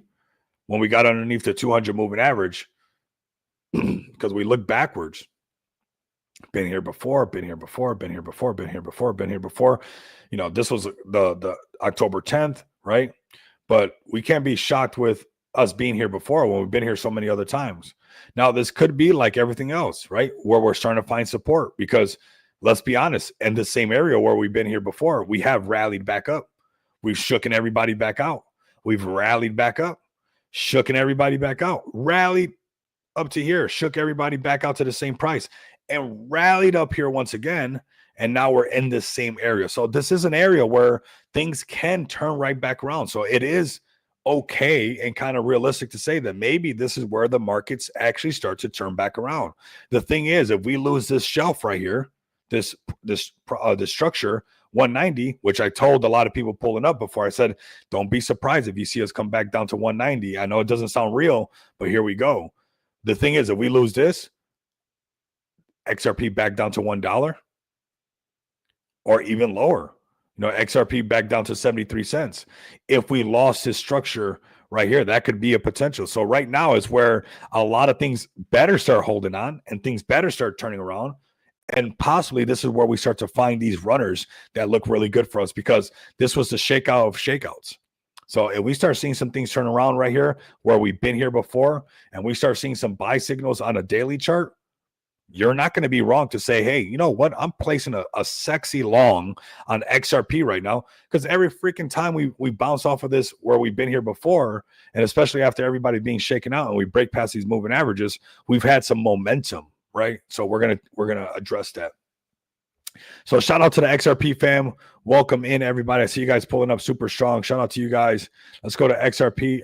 when we got underneath the 200 moving average, because we look backwards. Been here before. This was the October 10th, right? But we can't be shocked with us being here before when we've been here so many other times. Now, this could be like everything else, right? Where we're starting to find support because let's be honest, in the same area where we've been here before, we have rallied back up. We've shooken everybody back out. We've rallied back up, shooken everybody back out, rallied up to here, shook everybody back out to the same price and rallied up here once again. And now we're in this same area. So this is an area where things can turn right back around. So it is okay and kind of realistic to say that maybe this is where the markets actually start to turn back around. The thing is, if we lose this shelf right here, this structure 190, which I told a lot of people pulling up before, I said, don't be surprised if you see us come back down to 190. I know it doesn't sound real, but here we go. The thing is, if we lose this, XRP back down to $1 or even lower. XRP back down to 73 cents. If we lost this structure right here, that could be a potential. So right now is where a lot of things better start holding on and things better start turning around. And possibly this is where we start to find these runners that look really good for us, because this was the shakeout of shakeouts. So if we start seeing some things turn around right here where we've been here before, and we start seeing some buy signals on a daily chart, you're not going to be wrong to say, hey, you know what? I'm placing a sexy long on XRP right now, because every freaking time we bounce off of this where we've been here before, and especially after everybody being shaken out and we break past these moving averages, we've had some momentum, right? So we're gonna address that. So shout out to the XRP fam. Welcome in, everybody. I see you guys pulling up super strong. Shout out to you guys. Let's go to XPX.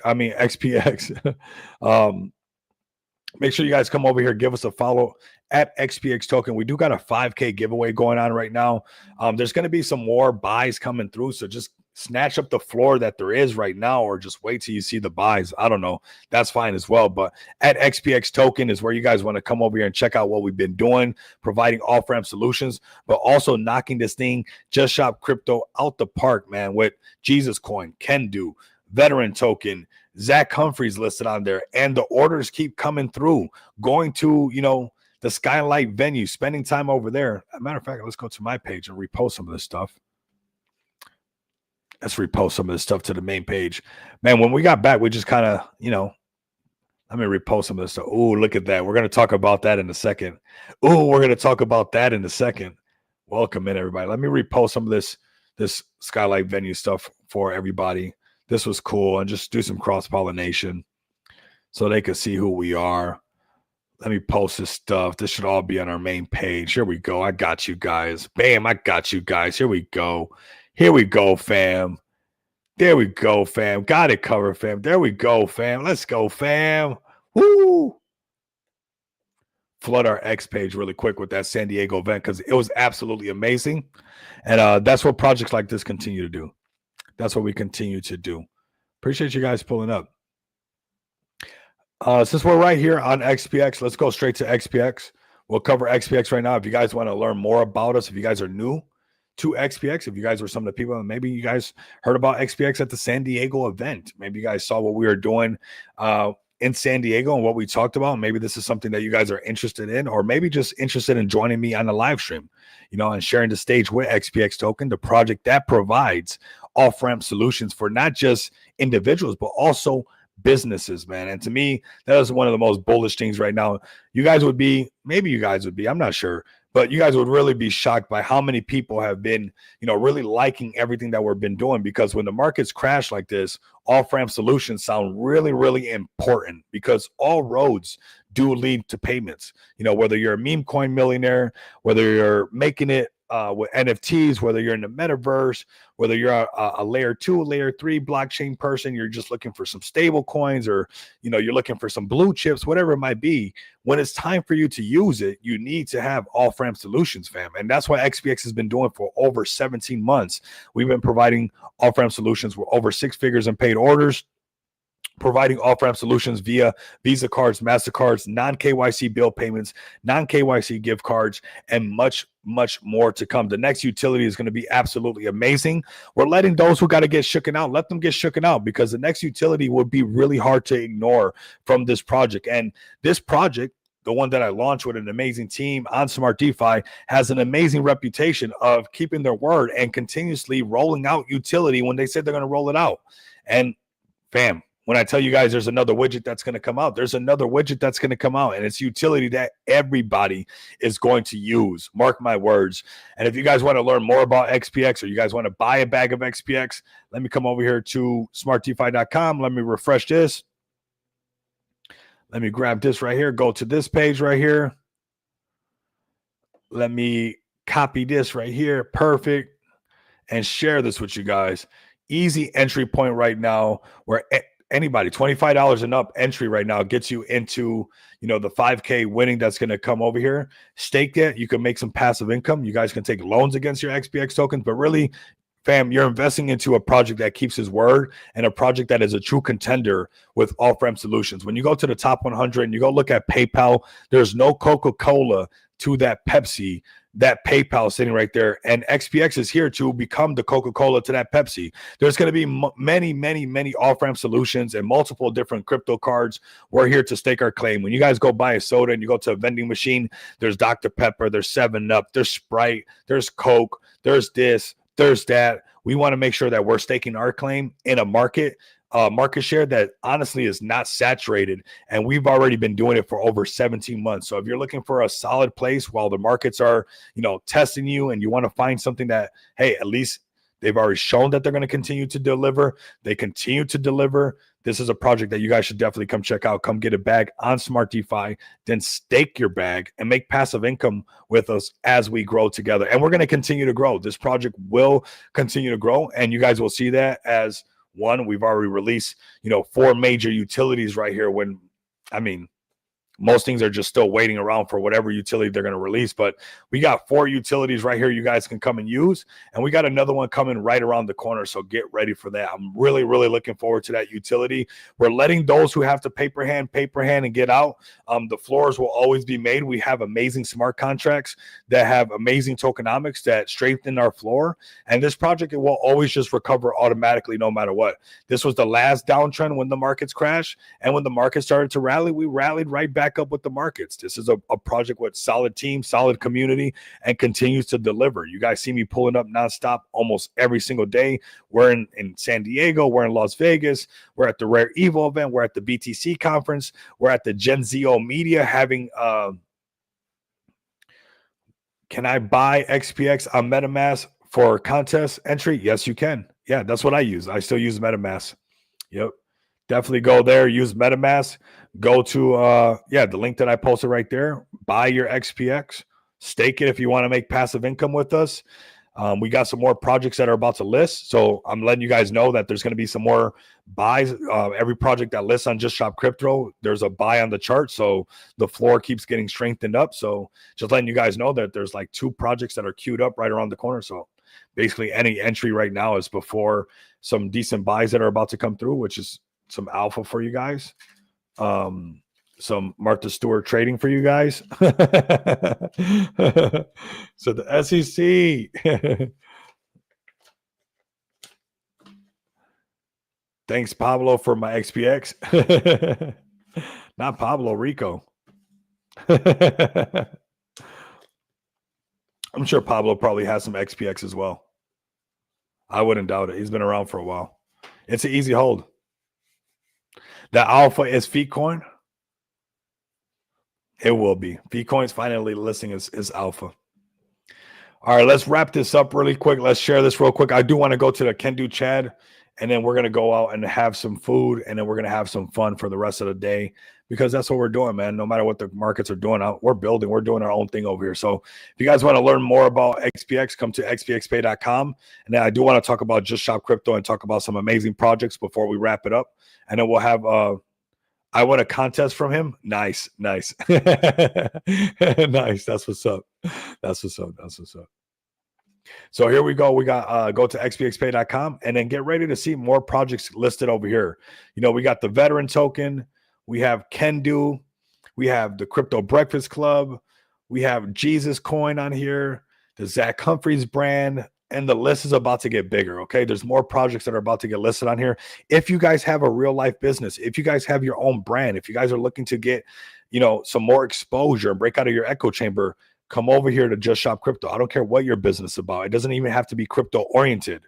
Make sure you guys come over here, give us a follow at XPX Token. We do got a 5K giveaway going on right now. There's going to be some more buys coming through, so just snatch up the floor that there is right now, or just wait till you see the buys. I don't know. That's fine as well. But at XPX Token is where you guys want to come over here and check out what we've been doing, providing off-ramp solutions, but also knocking this thing, Just Shop Crypto, out the park, man, with Jesus Coin, Kendu, Veteran Token, Zach Humphreys listed on there, and the orders keep coming through, going to, the Skylight venue, spending time over there. As a matter of fact, let's go to my page and repost some of this stuff. Let's repost some of this stuff to the main page. Man, when we got back, we just kind of, let me repost some of this stuff. Oh, look at that. We're going to talk about that in a second. Welcome in, everybody. Let me repost some of this Skylight venue stuff for everybody. This was cool, and just do some cross-pollination so they can see who we are. Let me post this stuff. This should all be on our main page. Here we go. I got you guys. Bam, I got you guys. Here we go. Here we go, fam. There we go, fam. Got it covered, fam. There we go, fam. Let's go, fam. Woo! Flood our X page really quick with that San Diego event because it was absolutely amazing. And that's what projects like this continue to do. That's what we continue to do. Appreciate you guys pulling up. Since we're right here on XPX, let's go straight to XPX. We'll cover XPX right now. If you guys want to learn more about us, if you guys are new to XPX, if you guys were some of the people, maybe you guys heard about XPX at the San Diego event. Maybe you guys saw what we were doing in San Diego and what we talked about. Maybe this is something that you guys are interested in, or maybe just interested in joining me on the live stream, and sharing the stage with XPX Token, the project that provides off-ramp solutions for not just individuals, but also businesses, man. And to me, that is one of the most bullish things right now. Maybe you guys would be, I'm not sure, but you guys would really be shocked by how many people have been, really liking everything that we've been doing. Because when the markets crash like this, off-ramp solutions sound really, really important, because all roads do lead to payments. Whether you're a meme coin millionaire, whether you're making it with NFTs, whether you're in the metaverse, whether you're a layer 2, layer 3 blockchain person, you're just looking for some stable coins, or you're looking for some blue chips, whatever it might be. When it's time for you to use it, you need to have off-ramp solutions, fam. And that's what XPX has been doing for over 17 months. We've been providing off-ramp solutions with over 6 figures in paid orders, providing off-ramp solutions via Visa cards, MasterCards, non-KYC bill payments, non-KYC gift cards, and much, much more to come. The next utility is going to be absolutely amazing. We're letting those who got to get shooken out, let them get shooken out, because the next utility would be really hard to ignore from this project. And this project, the one that I launched with an amazing team on Smart DeFi, has an amazing reputation of keeping their word and continuously rolling out utility when they say they're going to roll it out. And fam, when I tell you guys there's another widget that's going to come out, there's another widget that's going to come out, and it's utility that everybody is going to use. Mark my words. And if you guys want to learn more about XPX, or you guys want to buy a bag of XPX, let me come over here to smartdefi.com. Let me refresh this. Let me grab this right here. Go to this page right here. Let me copy this right here. Perfect. And share this with you guys. Easy entry point right now, where anybody, $25 and up entry right now gets you into, the 5K winning that's going to come over here. Stake it. You can make some passive income. You guys can take loans against your XPX tokens, but really, fam, you're investing into a project that keeps his word, and a project that is a true contender with off-ramp solutions. When you go to the top 100 and you go look at PayPal, there's no Coca-Cola to that Pepsi. That PayPal sitting right there, and XPX is here to become the Coca-Cola to that Pepsi. There's going to be many, many, many off-ramp solutions and multiple different crypto cards. We're here to stake our claim. When you guys go buy a soda and you go to a vending machine, there's Dr. Pepper, there's 7-Up, there's Sprite, there's Coke, there's this, there's that. We want to make sure that we're staking our claim in a market share that honestly is not saturated, and we've already been doing it for over 17 months. So if you're looking for a solid place while the markets are, testing you, and you want to find something that, hey, at least they've already shown that they're going to continue to deliver, they continue to deliver, this is a project that you guys should definitely come check out. Come get a bag on Smart DeFi, then stake your bag and make passive income with us as we grow together. And we're going to continue to grow. This project will continue to grow, and you guys will see that as one. We've already released, 4 major utilities right here. When, I mean, most things are just still waiting around for whatever utility they're going to release. But we got 4 utilities right here you guys can come and use. And we got another one coming right around the corner. So get ready for that. I'm really, really looking forward to that utility. We're letting those who have to paper hand and get out. The floors will always be made. We have amazing smart contracts that have amazing tokenomics that strengthen our floor. And this project, it will always just recover automatically no matter what. This was the last downtrend when the markets crashed. And when the market started to rally, we rallied right back up with the markets. This is a project with solid team, solid community, and continues to deliver. You guys see me pulling up nonstop almost every single day. We're in San Diego, we're in Las Vegas, we're at the Rare Evo event, we're at the BTC conference, we're at the Gen ZO Media having can I buy XPX on MetaMask for contest entry? Yes, you can. Yeah, that's what I use. I still use MetaMask. Yep. Definitely go there, use MetaMask, go to the link that I posted right there, buy your XPX, stake it if you want to make passive income with us. We got some more projects that are about to list, so I'm letting you guys know that there's going to be some more buys. Every project that lists on Just Shop Crypto, there's a buy on the chart, so the floor keeps getting strengthened up. So just letting you guys know that there's like 2 projects that are queued up right around the corner. So basically any entry right now is before some decent buys that are about to come through, which is some alpha for you guys, some Martha Stewart trading for you guys. So the SEC. Thanks, Pablo, for my XPX. Not Pablo, Rico. I'm sure Pablo probably has some XPX as well. I wouldn't doubt it. He's been around for a while. It's an easy hold. The alpha is Feetcoin. It will be. Feetcoin's finally listing is alpha. All right, let's wrap this up really quick. Let's share this real quick. I do want to go to the Can Do Chad, and then we're going to go out and have some food, and then we're going to have some fun for the rest of the day, because that's what we're doing, man. No matter what the markets are doing, we're building. We're doing our own thing over here. So if you guys want to learn more about XPX, come to xpxpay.com. And then I do want to talk about Just Shop Crypto and talk about some amazing projects before we wrap it up. And then we'll have I won a contest from him. Nice. Nice. That's what's up. So here we go. We got go to xpxpay.com and then get ready to see more projects listed over here. We got the Veteran Token. We have Kendu. We have the Crypto Breakfast Club. We have Jesus Coin on here, the Zach Humphreys brand. And the list is about to get bigger, okay? There's more projects that are about to get listed on here. If you guys have a real life business, if you guys have your own brand, if you guys are looking to get, some more exposure and break out of your echo chamber, come over here to Just Shop Crypto. I don't care what your business is about. It doesn't even have to be crypto oriented.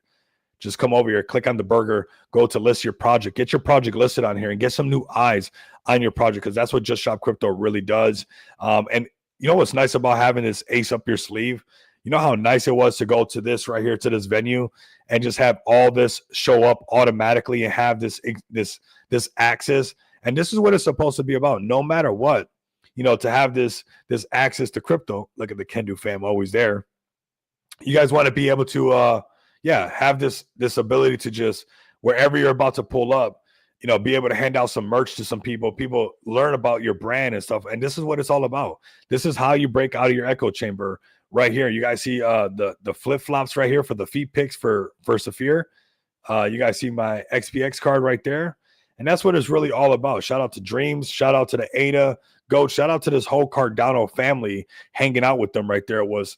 Just come over here, click on the burger, go to list your project, get your project listed on here and get some new eyes on your project, because that's what Just Shop Crypto really does. And what's nice about having this ace up your sleeve? You know how nice it was to go to this right here, to this venue, and just have all this show up automatically and have this access. And this is what it's supposed to be about. No matter what, to have this access to crypto. Look at the Kendu fam always there. You guys want to be able to, have this ability to just, wherever you're about to pull up, be able to hand out some merch to some people learn about your brand and stuff. And this is what it's all about. This is how you break out of your echo chamber. Right here, you guys see the flip-flops right here for the feet picks for Saphir. You guys see my XPX card right there. And that's what it's really all about. Shout out to Dreams. Shout out to the Ada Goat. Shout out to this whole Cardano family, hanging out with them right there. It was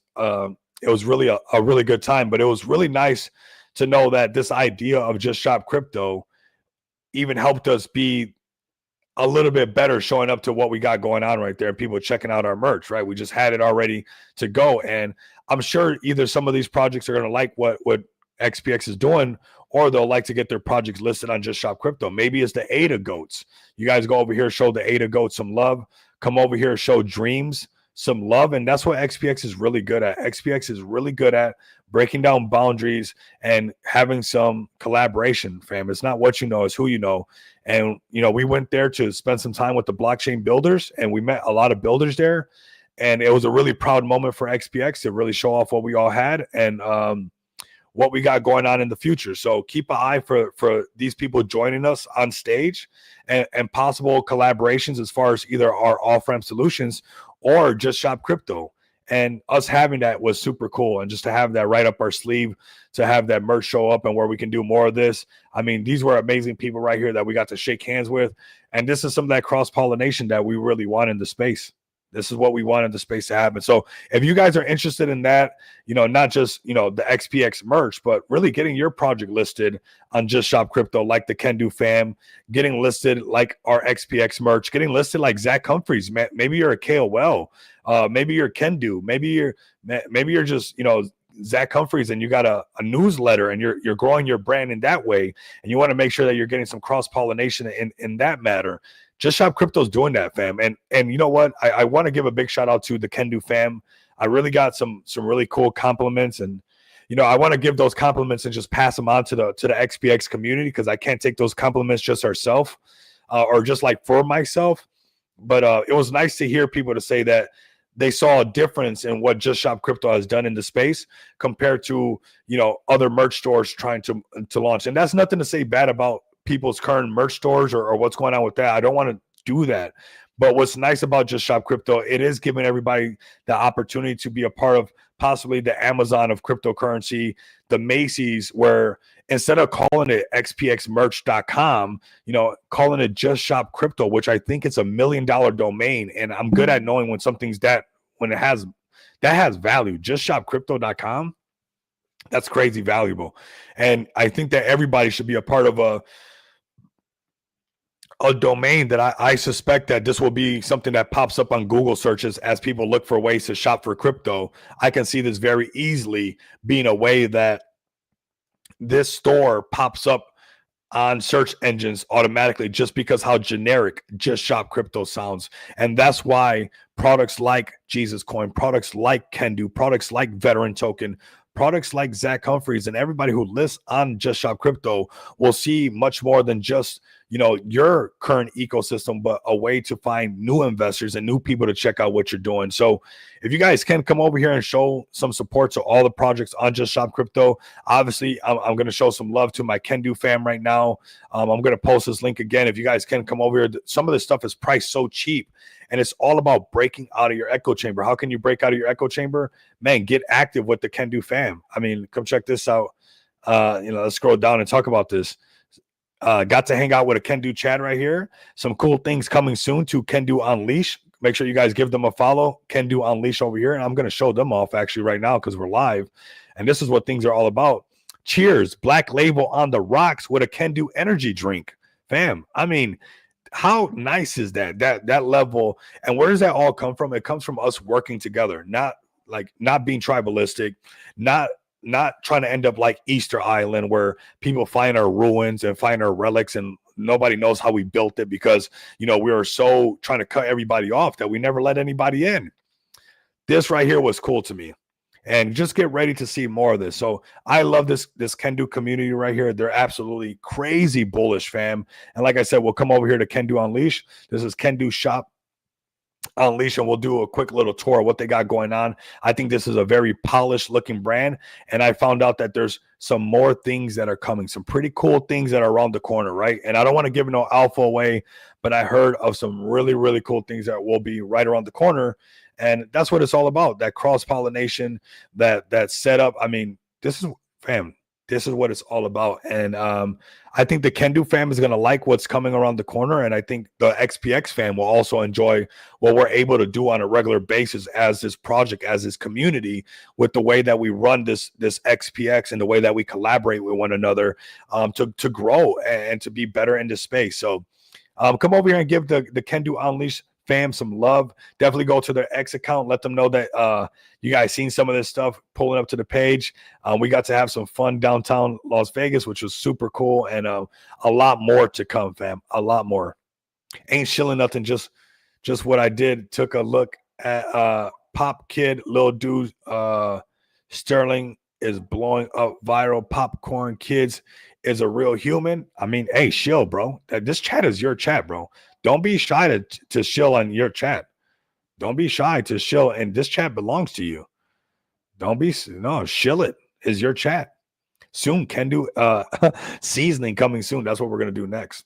really a really good time. But it was really nice to know that this idea of Just Shop Crypto even helped us be a little bit better, showing up to what we got going on right there, and people checking out our merch, right? We just had it all ready to go. And I'm sure either some of these projects are going to like what XPX is doing, or they'll like to get their projects listed on Just Shop Crypto. Maybe it's the Ada Goats. You guys go over here, show the Ada Goats some love. Come over here, show Dreams some love. And that's what XPX is really good at. XPX is really good at breaking down boundaries and having some collaboration, fam. It's not what you know, it's who you know. And, you know, we went there to spend some time with the blockchain builders, and we met a lot of builders there. And it was a really proud moment for XPX to really show off what we all had and what we got going on in the future. So keep an eye for these people joining us on stage and possible collaborations as far as either our off-ramp solutions or Just Shop Crypto. And us having that was super cool. And just to have that right up our sleeve, to have that merch show up and where we can do more of this. I mean, these were amazing people right here that we got to shake hands with. And this is some of that cross-pollination that we really want in the space. This is what we wanted the space to happen. So if you guys are interested in that, you know, not just, you know, the XPX merch, but really getting your project listed on Just Shop Crypto, like the Can Do fam, getting listed like our XPX merch, getting listed like Zach Humphreys. Maybe you're a KOL, maybe you're Can Do, maybe you're just, you know, Zach Humphreys, and you got a newsletter and you're growing your brand in that way. And you want to make sure that you're getting some cross-pollination in that matter. Just Shop Crypto is doing that, fam. And you know what? I want to give a big shout out to the Can Do fam. I really got some really cool compliments, and you know, I want to give those compliments and just pass them on to the XPX community, because I can't take those compliments just ourselves or just like for myself. But it was nice to hear people to say that they saw a difference in what Just Shop Crypto has done in the space compared to, you know, other merch stores trying to launch. And that's nothing to say bad about people's current merch stores or what's going on with that. I don't want to do that. But what's nice about Just Shop Crypto, it is giving everybody the opportunity to be a part of possibly the Amazon of cryptocurrency, the Macy's, where instead of calling it xpxmerch.com, you know, calling it Just Shop Crypto, which I think it's $1 million domain. And I'm good at knowing when something's when it has value. Justshopcrypto.com, that's crazy valuable. And I think that everybody should be a part of a domain that I suspect that this will be something that pops up on Google searches as people look for ways to shop for crypto. I can see this very easily being a way that this store pops up on search engines automatically, just because how generic Just Shop Crypto sounds. And that's why products like Jesus Coin, products like Can Do, products like Veteran Token, products like Zach Humphreys, and everybody who lists on Just Shop Crypto will see much more than just, you know, your current ecosystem, but a way to find new investors and new people to check out what you're doing. So if you guys can come over here and show some support to all the projects on Just Shop Crypto, obviously I'm going to show some love to my Can Do fam right now. I'm going to post this link again. If you guys can come over here, some of this stuff is priced so cheap, and it's all about breaking out of your echo chamber. How can you break out of your echo chamber? Man, get active with the Can Do fam. I mean, come check this out. You know, let's scroll down and talk about this. Got to hang out with a Can Do Chad right here. Some cool things coming soon to Can Do Unleash. Make sure you guys give them a follow. Can Do Unleash over here. And I'm going to show them off actually right now because we're live. And this is what things are all about. Cheers. Black Label on the rocks with a Can Do energy drink. Fam, I mean, how nice is that? That level. And where does that all come from? It comes from us working together, not being tribalistic, not trying to end up like Easter Island, where people find our ruins and find our relics and nobody knows how we built it, because, you know, we were so trying to cut everybody off that we never let anybody in. This right here was cool to me, and just get ready to see more of this. So I love this Can Do community right here. They're absolutely crazy bullish, fam. And like I said, we'll come over here to Can Do Unleash. This is Can Do Shop Unleash, and we'll do a quick little tour of what they got going on. I think this is a very polished looking brand, and I found out that there's some more things that are coming, some pretty cool things that are around the corner, right? And I don't want to give no alpha away, but I heard of some really, really cool things that will be right around the corner. And that's what it's all about, that cross-pollination, that setup. I mean, this is what it's all about. And I think the Can Do fam is going to like what's coming around the corner. And I think the XPX fam will also enjoy what we're able to do on a regular basis as this project, as this community, with the way that we run this XPX and the way that we collaborate with one another to grow and to be better in this space. So come over here and give the Can Do Unleash fam some love. Definitely go to their X account, let them know that you guys seen some of this stuff pulling up to the page. We got to have some fun downtown Las Vegas, which was super cool, and a lot more to come, fam. A lot more. Ain't shilling nothing, just what I did. Took a look Pop Kid, Lil Dude, Sterling is blowing up viral. Popcorn Kids is a real human. I mean, hey, shill, bro. This chat is your chat, bro. Don't be shy to shill on your chat. Don't be shy to shill, and this chat belongs to you. Don't be no shill. It is your chat. Soon can do seasoning coming soon. That's what we're gonna do next.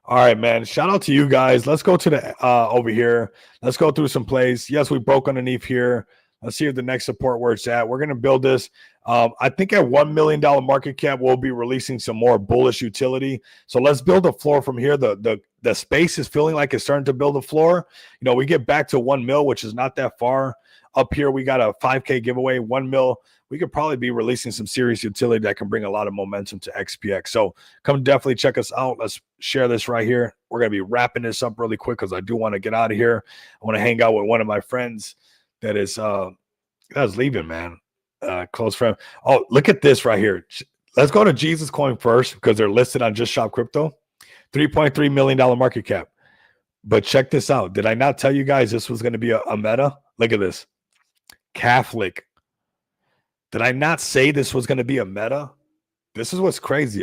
All right, man. Shout out to you guys. Let's go to the over here. Let's go through some plays. Yes, we broke underneath here. Let's see if the next support where it's at. We're gonna build this. I think at $1 million market cap, we'll be releasing some more bullish utility. So let's build a floor from here. The space is feeling like it's starting to build a floor. You know, we get back to 1 mil, which is not that far. Up here, we got a 5K giveaway, 1 mil. We could probably be releasing some serious utility that can bring a lot of momentum to XPX. So come definitely check us out. Let's share this right here. We're going to be wrapping this up really quick because I do want to get out of here. I want to hang out with one of my friends that is leaving, man. Close friend. Oh, look at this right here. Let's go to Jesus Coin first because they're listed on Just Shop Crypto. $3.3 million market cap. But check this out. Did I not tell you guys this was going to be a meta? Look at this. Catholic. Did I not say this was going to be a meta? This is what's crazy.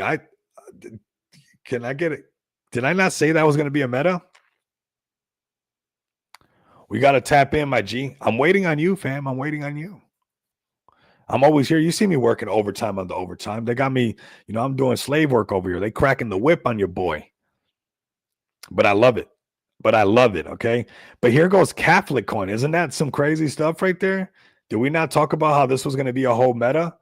Can I get it? Did I not say that was going to be a meta? We got to tap in, my G. I'm waiting on you, fam. I'm waiting on you. I'm always here. You see me working overtime on the overtime. They got me, you know, I'm doing slave work over here. They cracking the whip on your boy. But I love it. Okay. But here goes Catholic Coin. Isn't that some crazy stuff right there? Did we not talk about how this was going to be a whole meta?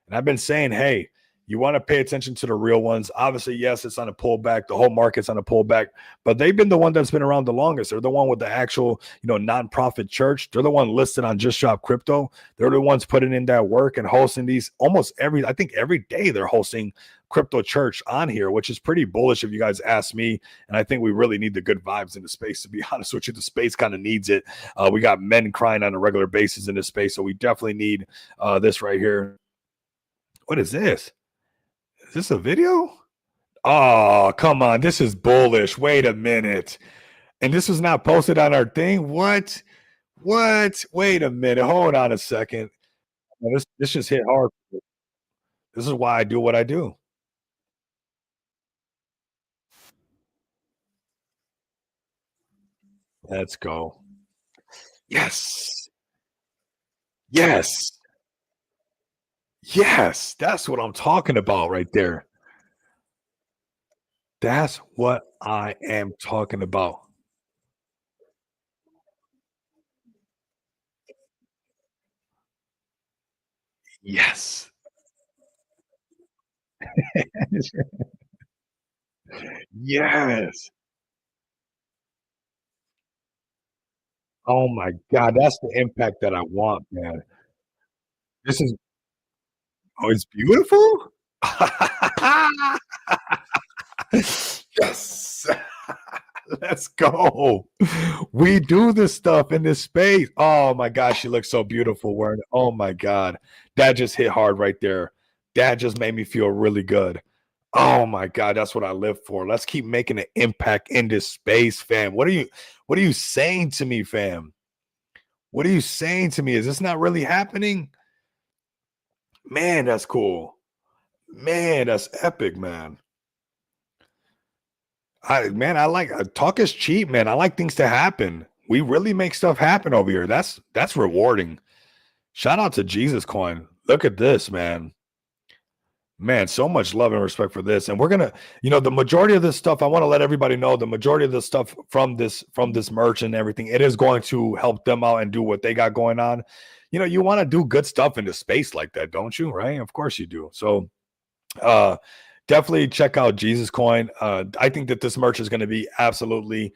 And I've been saying, hey, you want to pay attention to the real ones. Obviously, yes, it's on a pullback. The whole market's on a pullback, but they've been the one that's been around the longest. They're the one with the actual, you know, nonprofit church. They're the one listed on Just Shop Crypto. They're the ones putting in that work and hosting these I think every day they're hosting crypto church on here, which is pretty bullish if you guys ask me. And I think we really need the good vibes in the space, to be honest with you. The space kind of needs it. We got men crying on a regular basis in this space. So we definitely need this right here. What is this? Is this a video? Oh, come on. This is bullish. Wait a minute. And this was not posted on our thing? What? Wait a minute. Hold on a second. This just hit hard. This is why I do what I do. Let's go. Yes. Yes. Yes. That's what I'm talking about right there. That's what I am talking about. Yes. Yes. Oh my God. That's the impact that I want, man. This is it's beautiful. Yes. Let's go. We do this stuff in this space. Oh my gosh, she looks so beautiful wearing it. Oh my God. That just hit hard right there. That just made me feel really good. Oh my God, that's what I live for. Let's keep making an impact in this space, fam. What are you saying to me, fam? What are you saying to me? Is this not really happening? Man, that's cool. Man, that's epic, man. I like talk is cheap, man. I like things to happen. We really make stuff happen over here. That's rewarding. Shout out to Jesus Coin. Look at this, man. Man, so much love and respect for this. And we're gonna, you know, the majority of this stuff, I want to let everybody know the majority of the stuff from this merch and everything, it is going to help them out and do what they got going on. You know, you want to do good stuff in the space like that, don't you? Right? Of course you do. So definitely check out Jesus Coin. I think that this merch is going to be absolutely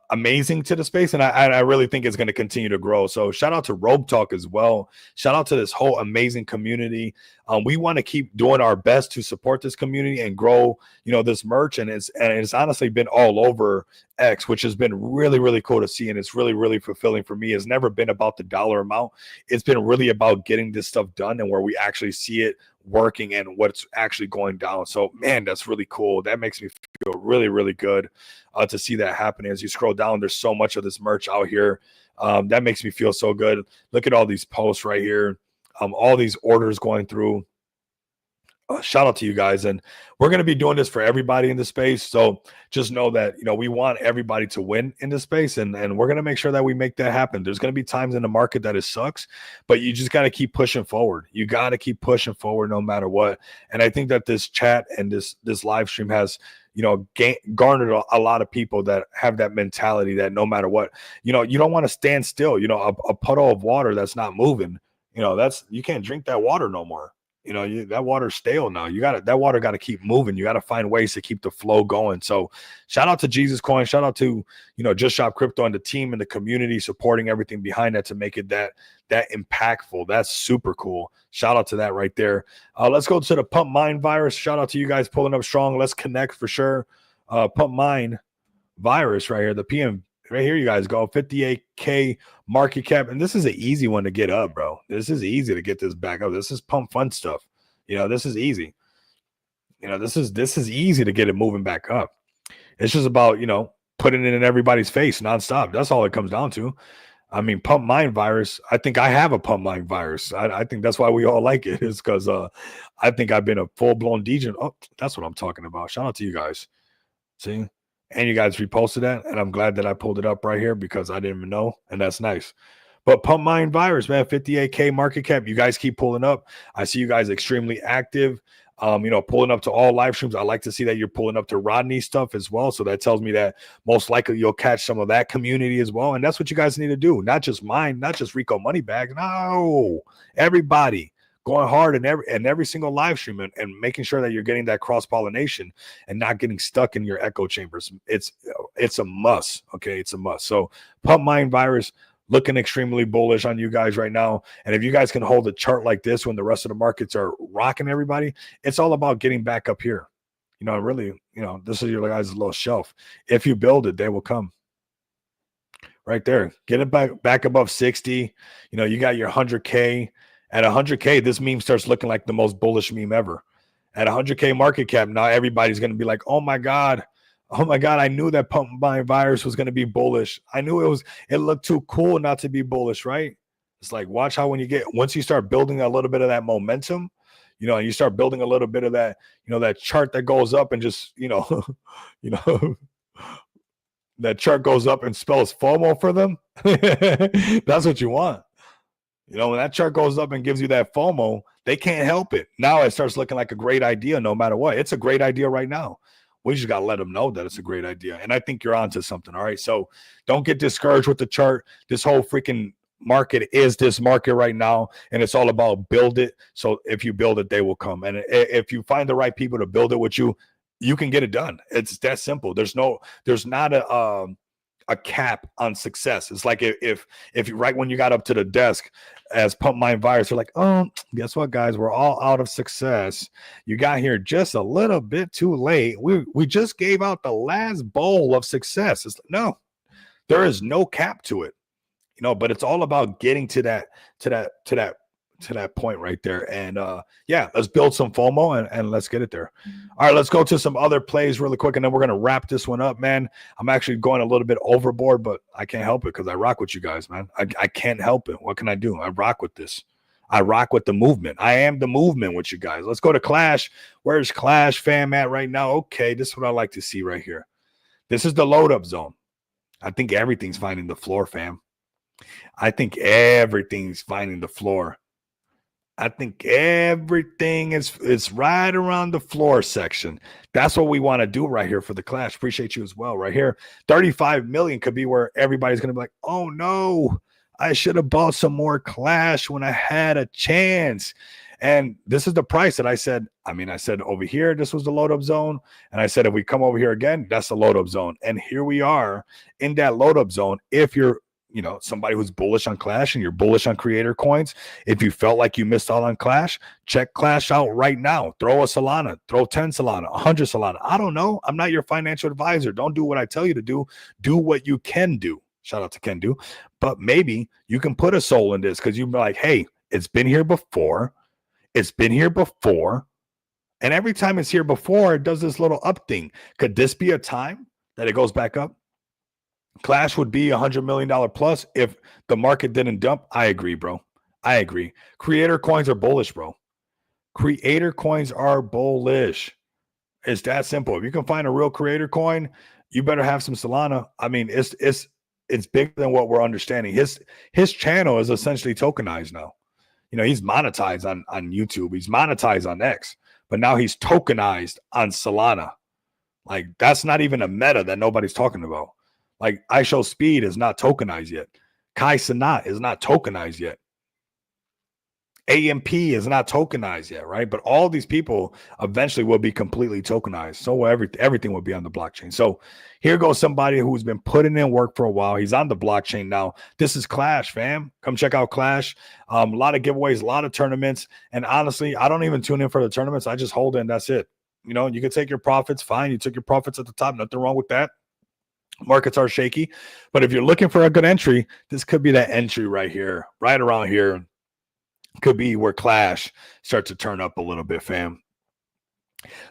amazing to the space, and I really think it's going to continue to grow. So shout out to Rogue Talk as well. Shout out to this whole amazing community. We want to keep doing our best to support this community and grow, you know, this merch, and it's honestly been all over X, which has been really, really cool to see, and it's really, really fulfilling for me. It's never been about the dollar amount. It's been really about getting this stuff done and where we actually see it working and what's actually going down. So, man, that's really cool. That makes me feel really, really good to see that happening. As you scroll down, there's so much of this merch out here. That makes me feel so good. Look at all these posts right here. All these orders going through. Shout out to you guys. And we're going to be doing this for everybody in the space. So just know that, we want everybody to win in this space, and we're going to make sure that we make that happen. There's going to be times in the market that it sucks, but you just got to keep pushing forward. You got to keep pushing forward no matter what. And I think that this chat and this live stream has, garnered a lot of people that have that mentality that no matter what, you don't want to stand still. A puddle of water that's not moving, you can't drink that water no more. That water's stale now. That water got to keep moving. You got to find ways to keep the flow going. So shout out to Jesus Coin. Shout out to, Just Shop Crypto and the team and the community supporting everything behind that to make it that impactful. That's super cool. Shout out to that right there. Let's go to the Pump Mine virus. Shout out to you guys pulling up strong. Let's connect for sure. Pump Mine virus right here. The PM right here. You guys go 58K market cap. And this is an easy one to get up, bro. This is easy to get this back up. This is pump fun stuff. This is easy. This is easy to get it moving back up. It's just about, putting it in everybody's face nonstop. That's all it comes down to. I mean, Pump Mine virus. I think I have a Pump Mine virus. I think that's why we all like it, is because I think I've been a full-blown DJ. Oh, that's what I'm talking about. Shout out to you guys. See? And you guys reposted that, and I'm glad that I pulled it up right here because I didn't even know, and that's nice. But Pump Mine virus, man, 58K market cap. You guys keep pulling up. I see you guys extremely active. Pulling up to all live streams. I like to see that you're pulling up to Rodney stuff as well. So that tells me that most likely you'll catch some of that community as well. And that's what you guys need to do. Not just mine, not just Rico Moneybags. No, everybody going hard in every single live stream and making sure that you're getting that cross-pollination and not getting stuck in your echo chambers. It's a must. Okay. It's a must. So Pump Mine virus, looking extremely bullish on you guys right now. And if you guys can hold a chart like this when the rest of the markets are rocking everybody, it's all about getting back up here. Really, this is your guys' little shelf. If you build it, they will come. Right there. Get it back above 60. You got your 100K. At 100K, this meme starts looking like the most bullish meme ever. At 100K market cap, now everybody's going to be like, oh my God, I knew that Pump Mine virus was going to be bullish. I knew it looked too cool not to be bullish, right? It's like, watch how once you start building a little bit of that momentum, and you start building a little bit of that, that chart that goes up and just, that chart goes up and spells FOMO for them. That's what you want. When that chart goes up and gives you that FOMO, they can't help it. Now it starts looking like a great idea no matter what. It's a great idea right now. We just got to let them know that it's a great idea. And I think you're onto something. All right. So don't get discouraged with the chart. This whole freaking market is this market right now. And it's all about build it. So if you build it, they will come. And if you find the right people to build it with you, you can get it done. It's that simple. There's not a cap on success. It's like if you right when you got up to the desk as Pump Mine virus, you're like, oh, guess what, guys? We're all out of success. You got here just a little bit too late. We just gave out the last bowl of success. It's no, there is no cap to it, but it's all about getting to that point right there. And let's build some FOMO and let's get it there. All right, let's go to some other plays really quick, and then we're going to wrap this one up, man. I'm actually going a little bit overboard, but I can't help it because I rock with you guys, man. I can't help it. What can I do? I rock with this. I rock with the movement. I am the movement with you guys. Let's go to Clash. Where's Clash fam at right now? Okay, this is what I like to see right here. This is the load up zone. I think everything's finding the floor, fam. I think everything's finding the floor. I think everything is right around the floor section. That's what we want to do right here for the Clash. Appreciate you as well. Right here, 35 million could be where everybody's going to be like, oh no, I should have bought some more Clash when I had a chance. And this is the price that I said. I said over here, this was the load up zone. And I said, if we come over here again, that's the load up zone. And here we are in that load up zone. If you're somebody who's bullish on Clash and you're bullish on creator coins, if you felt like you missed out on Clash, check Clash out right now. Throw a Solana, throw 10 Solana, 100 Solana. I don't know. I'm not your financial advisor. Don't do what I tell you to do. Do what you can do. Shout out to Ken Do. But maybe you can put a soul in this because you'd be like, hey, it's been here before. It's been here before. And every time it's here before, it does this little up thing. Could this be a time that it goes back up? Clash would be $100 million plus if the market didn't dump. I agree, bro. I agree. Creator coins are bullish, bro. Creator coins are bullish. It's that simple. If you can find a real creator coin, you better have some Solana. I mean, it's bigger than what we're understanding. His channel is essentially tokenized now. You know, he's monetized on YouTube. He's monetized on X, but now he's tokenized on Solana. Like, that's not even a meta that nobody's talking about. Like, IShowSpeed is not tokenized yet. Kai Cenat is not tokenized yet. AMP is not tokenized yet, right? But all these people eventually will be completely tokenized. So everything will be on the blockchain. So here goes somebody who's been putting in work for a while. He's on the blockchain now. This is Clash, fam. Come check out Clash. A lot of giveaways, a lot of tournaments. And honestly, I don't even tune in for the tournaments. I just hold in. That's it. You know, you can take your profits. Fine. You took your profits at the top. Nothing wrong with that. Markets are shaky. But if you're looking for a good entry, this could be that entry right here, right around here. Could be where Clash starts to turn up a little bit, fam.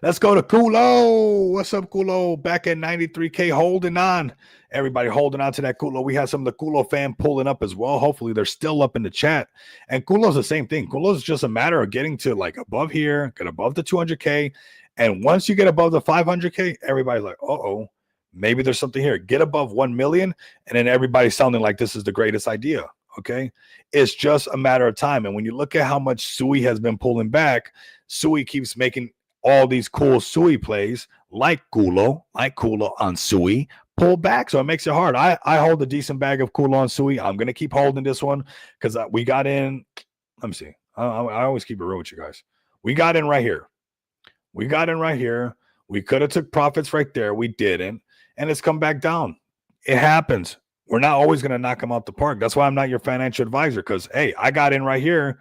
Let's go to Kulo. What's up, Kulo? Back at 93K, holding on. Everybody holding on to that Kulo. We have some of the Kulo fam pulling up as well. Hopefully, they're still up in the chat. And Kulo's the same thing. Kulo's just a matter of getting to like above here, get above the 200K. And once you get above the 500K, everybody's like, uh-oh, maybe there's something here. Get above 1 million, and then everybody's sounding like this is the greatest idea. Okay, it's just a matter of time. And when you look at how much Sui has been pulling back, Sui keeps making all these cool Sui plays like Kulo on Sui pull back. So it makes it hard. I hold a decent bag of Kulo on Sui. I'm going to keep holding this one because we got in. Let me see. I always keep it real with you guys. We got in right here. We could have took profits right there. We didn't. And it's come back down. It happens. We're not always going to knock them out the park. That's why I'm not your financial advisor because, hey, I got in right here.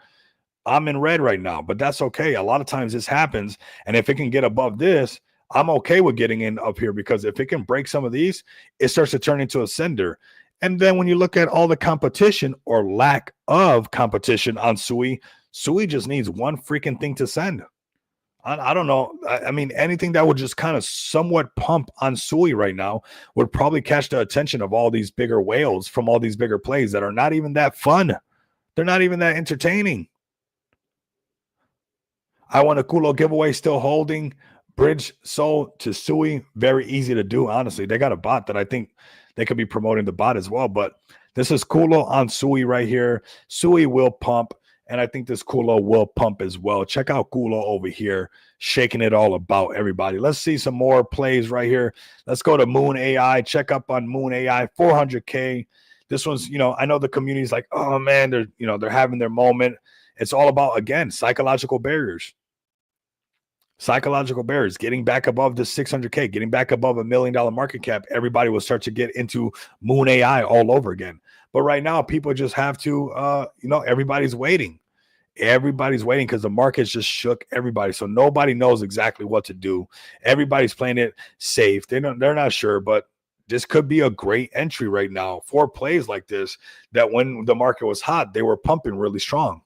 I'm in red right now, but that's okay. A lot of times this happens. And if it can get above this, I'm okay with getting in up here because if it can break some of these, it starts to turn into a sender. And then when you look at all the competition or lack of competition on Sui, Sui just needs one freaking thing to send. I don't know. I mean, anything that would just kind of somewhat pump on Sui right now would probably catch the attention of all these bigger whales from all these bigger plays that are not even that fun. They're not even that entertaining. I want a Kulo giveaway still holding. Bridge sold to Sui. Very easy to do, honestly. They got a bot that I think they could be promoting the bot as well. But this is Kulo on Sui right here. Sui will pump. And I think this Kulo will pump as well. Check out Kulo over here, shaking it all about, everybody. Let's see some more plays right here. Let's go to Moon AI. Check up on Moon AI, 400K. This one's, I know the community's like, oh man, they're having their moment. It's all about, again, psychological barriers. Psychological barriers, getting back above the 600K, getting back above $1 million market cap. Everybody will start to get into Moon AI all over again. But right now, people just have to, everybody's waiting. Everybody's waiting because the market's just shook everybody. So nobody knows exactly what to do. Everybody's playing it safe. They're not sure, but this could be a great entry right now for plays like this that when the market was hot, they were pumping really strong.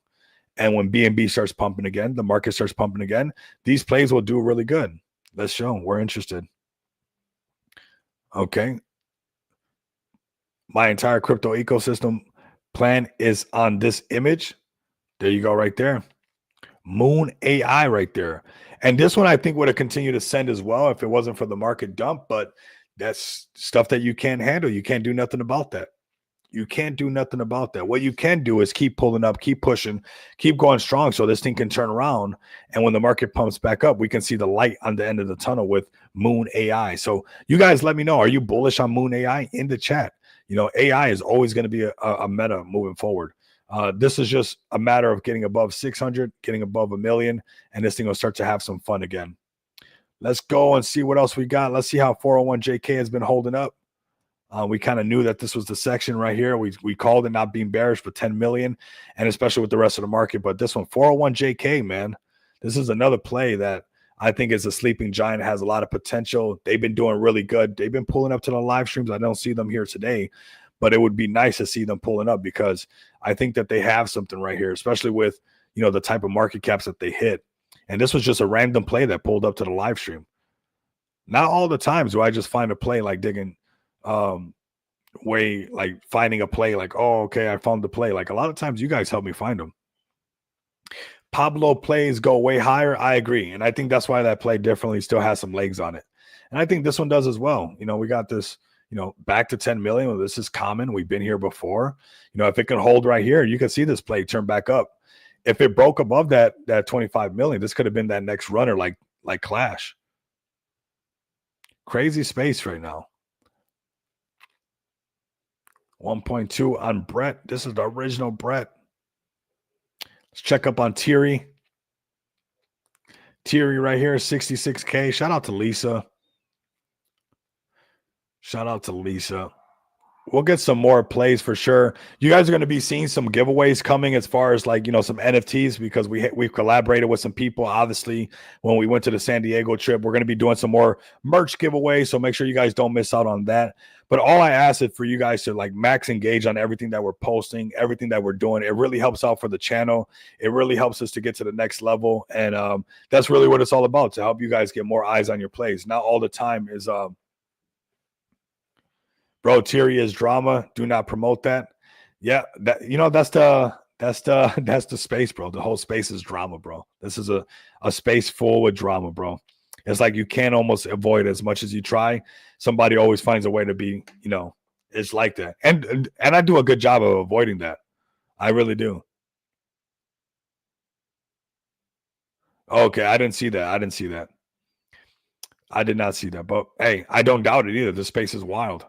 And when BNB starts pumping again, the market starts pumping again, these plays will do really good. Let's show them. We're interested. Okay. My entire crypto ecosystem plan is on this image. There you go right there. Moon AI right there. And this one I think would have continued to send as well if it wasn't for the market dump, but that's stuff that you can't handle. You can't do nothing about that. You can't do nothing about that. What you can do is keep pulling up, keep pushing, keep going strong so this thing can turn around. And when the market pumps back up, we can see the light on the end of the tunnel with Moon AI. So you guys let me know. Are you bullish on Moon AI in the chat? AI is always going to be a meta moving forward. This is just a matter of getting above 600, getting above 1 million, and this thing will start to have some fun again. Let's go and see what else we got. Let's see how 401JK has been holding up. We kind of knew that this was the section right here. We called it not being bearish, but 10 million, and especially with the rest of the market. But this one, 401JK, man, this is another play that I think is a sleeping giant, has a lot of potential. They've been doing really good. They've been pulling up to the live streams. I don't see them here today, but it would be nice to see them pulling up because I think that they have something right here, especially with, the type of market caps that they hit. And this was just a random play that pulled up to the live stream. Not all the times do I just find a play like digging way, like finding a play like, oh, okay, I found the play. Like a lot of times you guys help me find them. Pablo plays go way higher. I agree. And I think that's why that play definitely still has some legs on it. And I think this one does as well. We got this, back to 10 million. Well, this is common. We've been here before. If it can hold right here, you can see this play turn back up. If it broke above that 25 million, this could have been that next runner like Clash. Crazy space right now. 1.2 on Brett. This is the original Brett. Let's check up on Thierry. Thierry right here, 66K. Shout out to Lisa. Shout out to Lisa. We'll get some more plays for sure. You guys are going to be seeing some giveaways coming as far as like, some NFTs, because we've collaborated with some people. Obviously, when we went to the San Diego trip, we're going to be doing some more merch giveaways. So make sure you guys don't miss out on that. But all I ask is for you guys to like max engage on everything that we're posting, everything that we're doing. It really helps out for the channel. It really helps us to get to the next level. And that's really what it's all about, to help you guys get more eyes on your plays. Not all the time is bro, Thierry is drama. Do not promote that. Yeah, that's the space, bro. The whole space is drama, bro. This is a space full with drama, bro. It's like you can't almost avoid it as much as you try. Somebody always finds a way to be, it's like that. And I do a good job of avoiding that. I really do. Okay, I didn't see that. I did not see that, but hey, I don't doubt it either. This space is wild.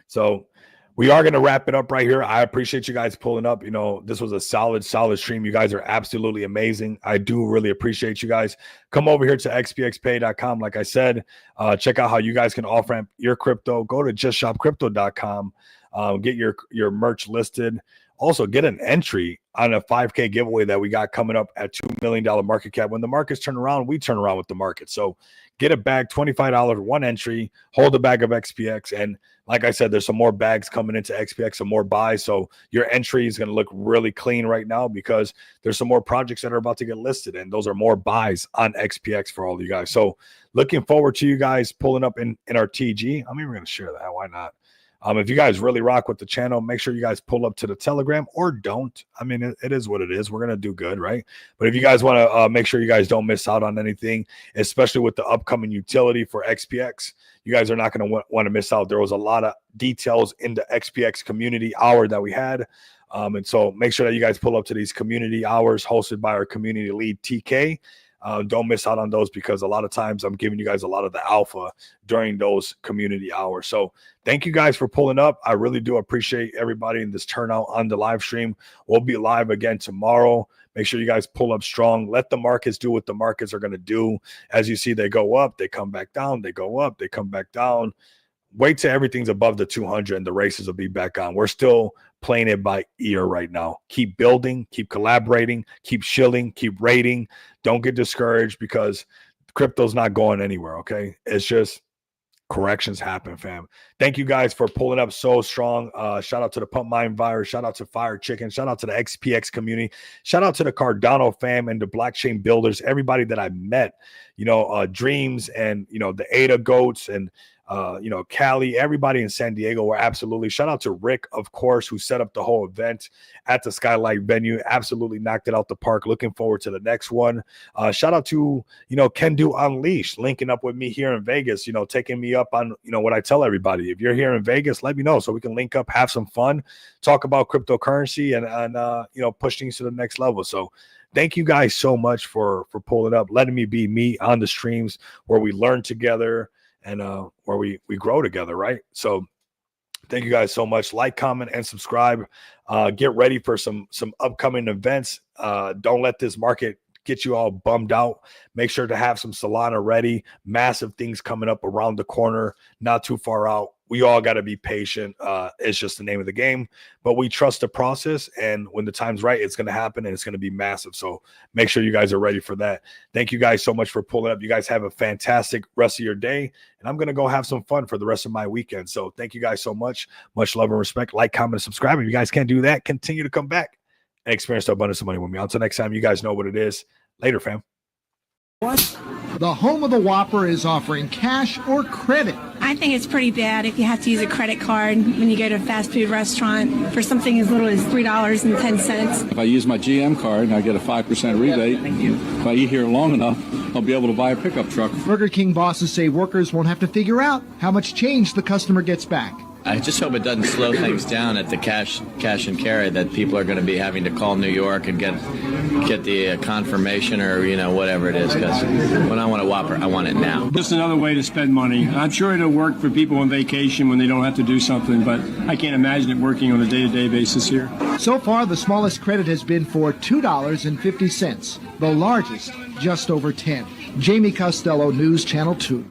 So we are going to wrap it up right here. I appreciate you guys pulling up. This was a solid stream. You guys are absolutely amazing. I do really appreciate you guys. Come over here to xpxpay.com. Like I said, check out how you guys can off-ramp your crypto. Go to justshopcrypto.com. Get your merch listed. Also, get an entry on a 5K giveaway that we got coming up at $2 million market cap. When the markets turn around, we turn around with the market. So get a bag, $25, one entry, hold a bag of XPX. And like I said, there's some more bags coming into XPX, some more buys. So your entry is going to look really clean right now, because there's some more projects that are about to get listed. And those are more buys on XPX for all of you guys. So looking forward to you guys pulling up in our TG. I mean, we're going to share that. Why not? If you guys really rock with the channel, make sure you guys pull up to the Telegram, or don't. I mean, it is what it is. We're going to do good, right? But if you guys want to make sure you guys don't miss out on anything, especially with the upcoming utility for XPX, you guys are not going to want to miss out. There was a lot of details in the XPX community hour that we had. And so make sure that you guys pull up to these community hours hosted by our community lead, TK. Don't miss out on those, because a lot of times I'm giving you guys a lot of the alpha during those community hours. So thank you guys for pulling up. I really do appreciate everybody in this turnout on the live stream. We'll be live again tomorrow. Make sure you guys pull up strong. Let the markets do what the markets are going to do. As you see, they go up, they come back down, they go up, they come back down. Wait till everything's above the 200 and the races will be back on. We're still playing it by ear right now. Keep building, keep collaborating, keep shilling, keep rating. Don't get discouraged, because crypto's not going anywhere, okay? It's just corrections happen, fam. Thank you guys for pulling up so strong. Shout out to the Pump Mind Virus. Shout out to Fire Chicken. Shout out to the XPX community. Shout out to the Cardano fam and the blockchain builders, everybody that I met, Dreams and, the Ada Goats and, Cali, everybody in San Diego were absolutely. Shout out to Rick, of course, who set up the whole event at the Skylight venue. Absolutely knocked it out the park. Looking forward to the next one. Shout out to, Can Do Unleashed, linking up with me here in Vegas, taking me up on, what I tell everybody. If you're here in Vegas, let me know so we can link up, have some fun, talk about cryptocurrency and push things to the next level. So thank you guys so much for pulling up, letting me be me on the streams where we learn together and where we grow together, right? So thank you guys so much. Like, comment, and subscribe. Get ready for some upcoming events. Don't let this market get you all bummed out. Make sure to have some Solana ready. Massive things coming up around the corner, not too far out. We all got to be patient. It's just the name of the game, but we trust the process. And when the time's right, it's going to happen and it's going to be massive. So make sure you guys are ready for that. Thank you guys so much for pulling up. You guys have a fantastic rest of your day. And I'm going to go have some fun for the rest of my weekend. So thank you guys so much. Much love and respect. Like, comment, and subscribe. If you guys can't do that, continue to come back and experience the abundance of money with me. Until next time, you guys know what it is. Later, fam. The home of the Whopper is offering cash or credit. I think it's pretty bad if you have to use a credit card when you go to a fast food restaurant for something as little as $3.10. If I use my GM card and I get a 5% rebate, if I eat here long enough, I'll be able to buy a pickup truck. Burger King bosses say workers won't have to figure out how much change the customer gets back. I just hope it doesn't slow things down at the cash and carry, that people are going to be having to call New York and get the confirmation or, whatever it is. Because when I want a Whopper, I want it now. Just another way to spend money. I'm sure it'll work for people on vacation when they don't have to do something, but I can't imagine it working on a day-to-day basis here. So far, the smallest credit has been for $2.50. The largest, just over 10. Jamie Costello, News Channel 2.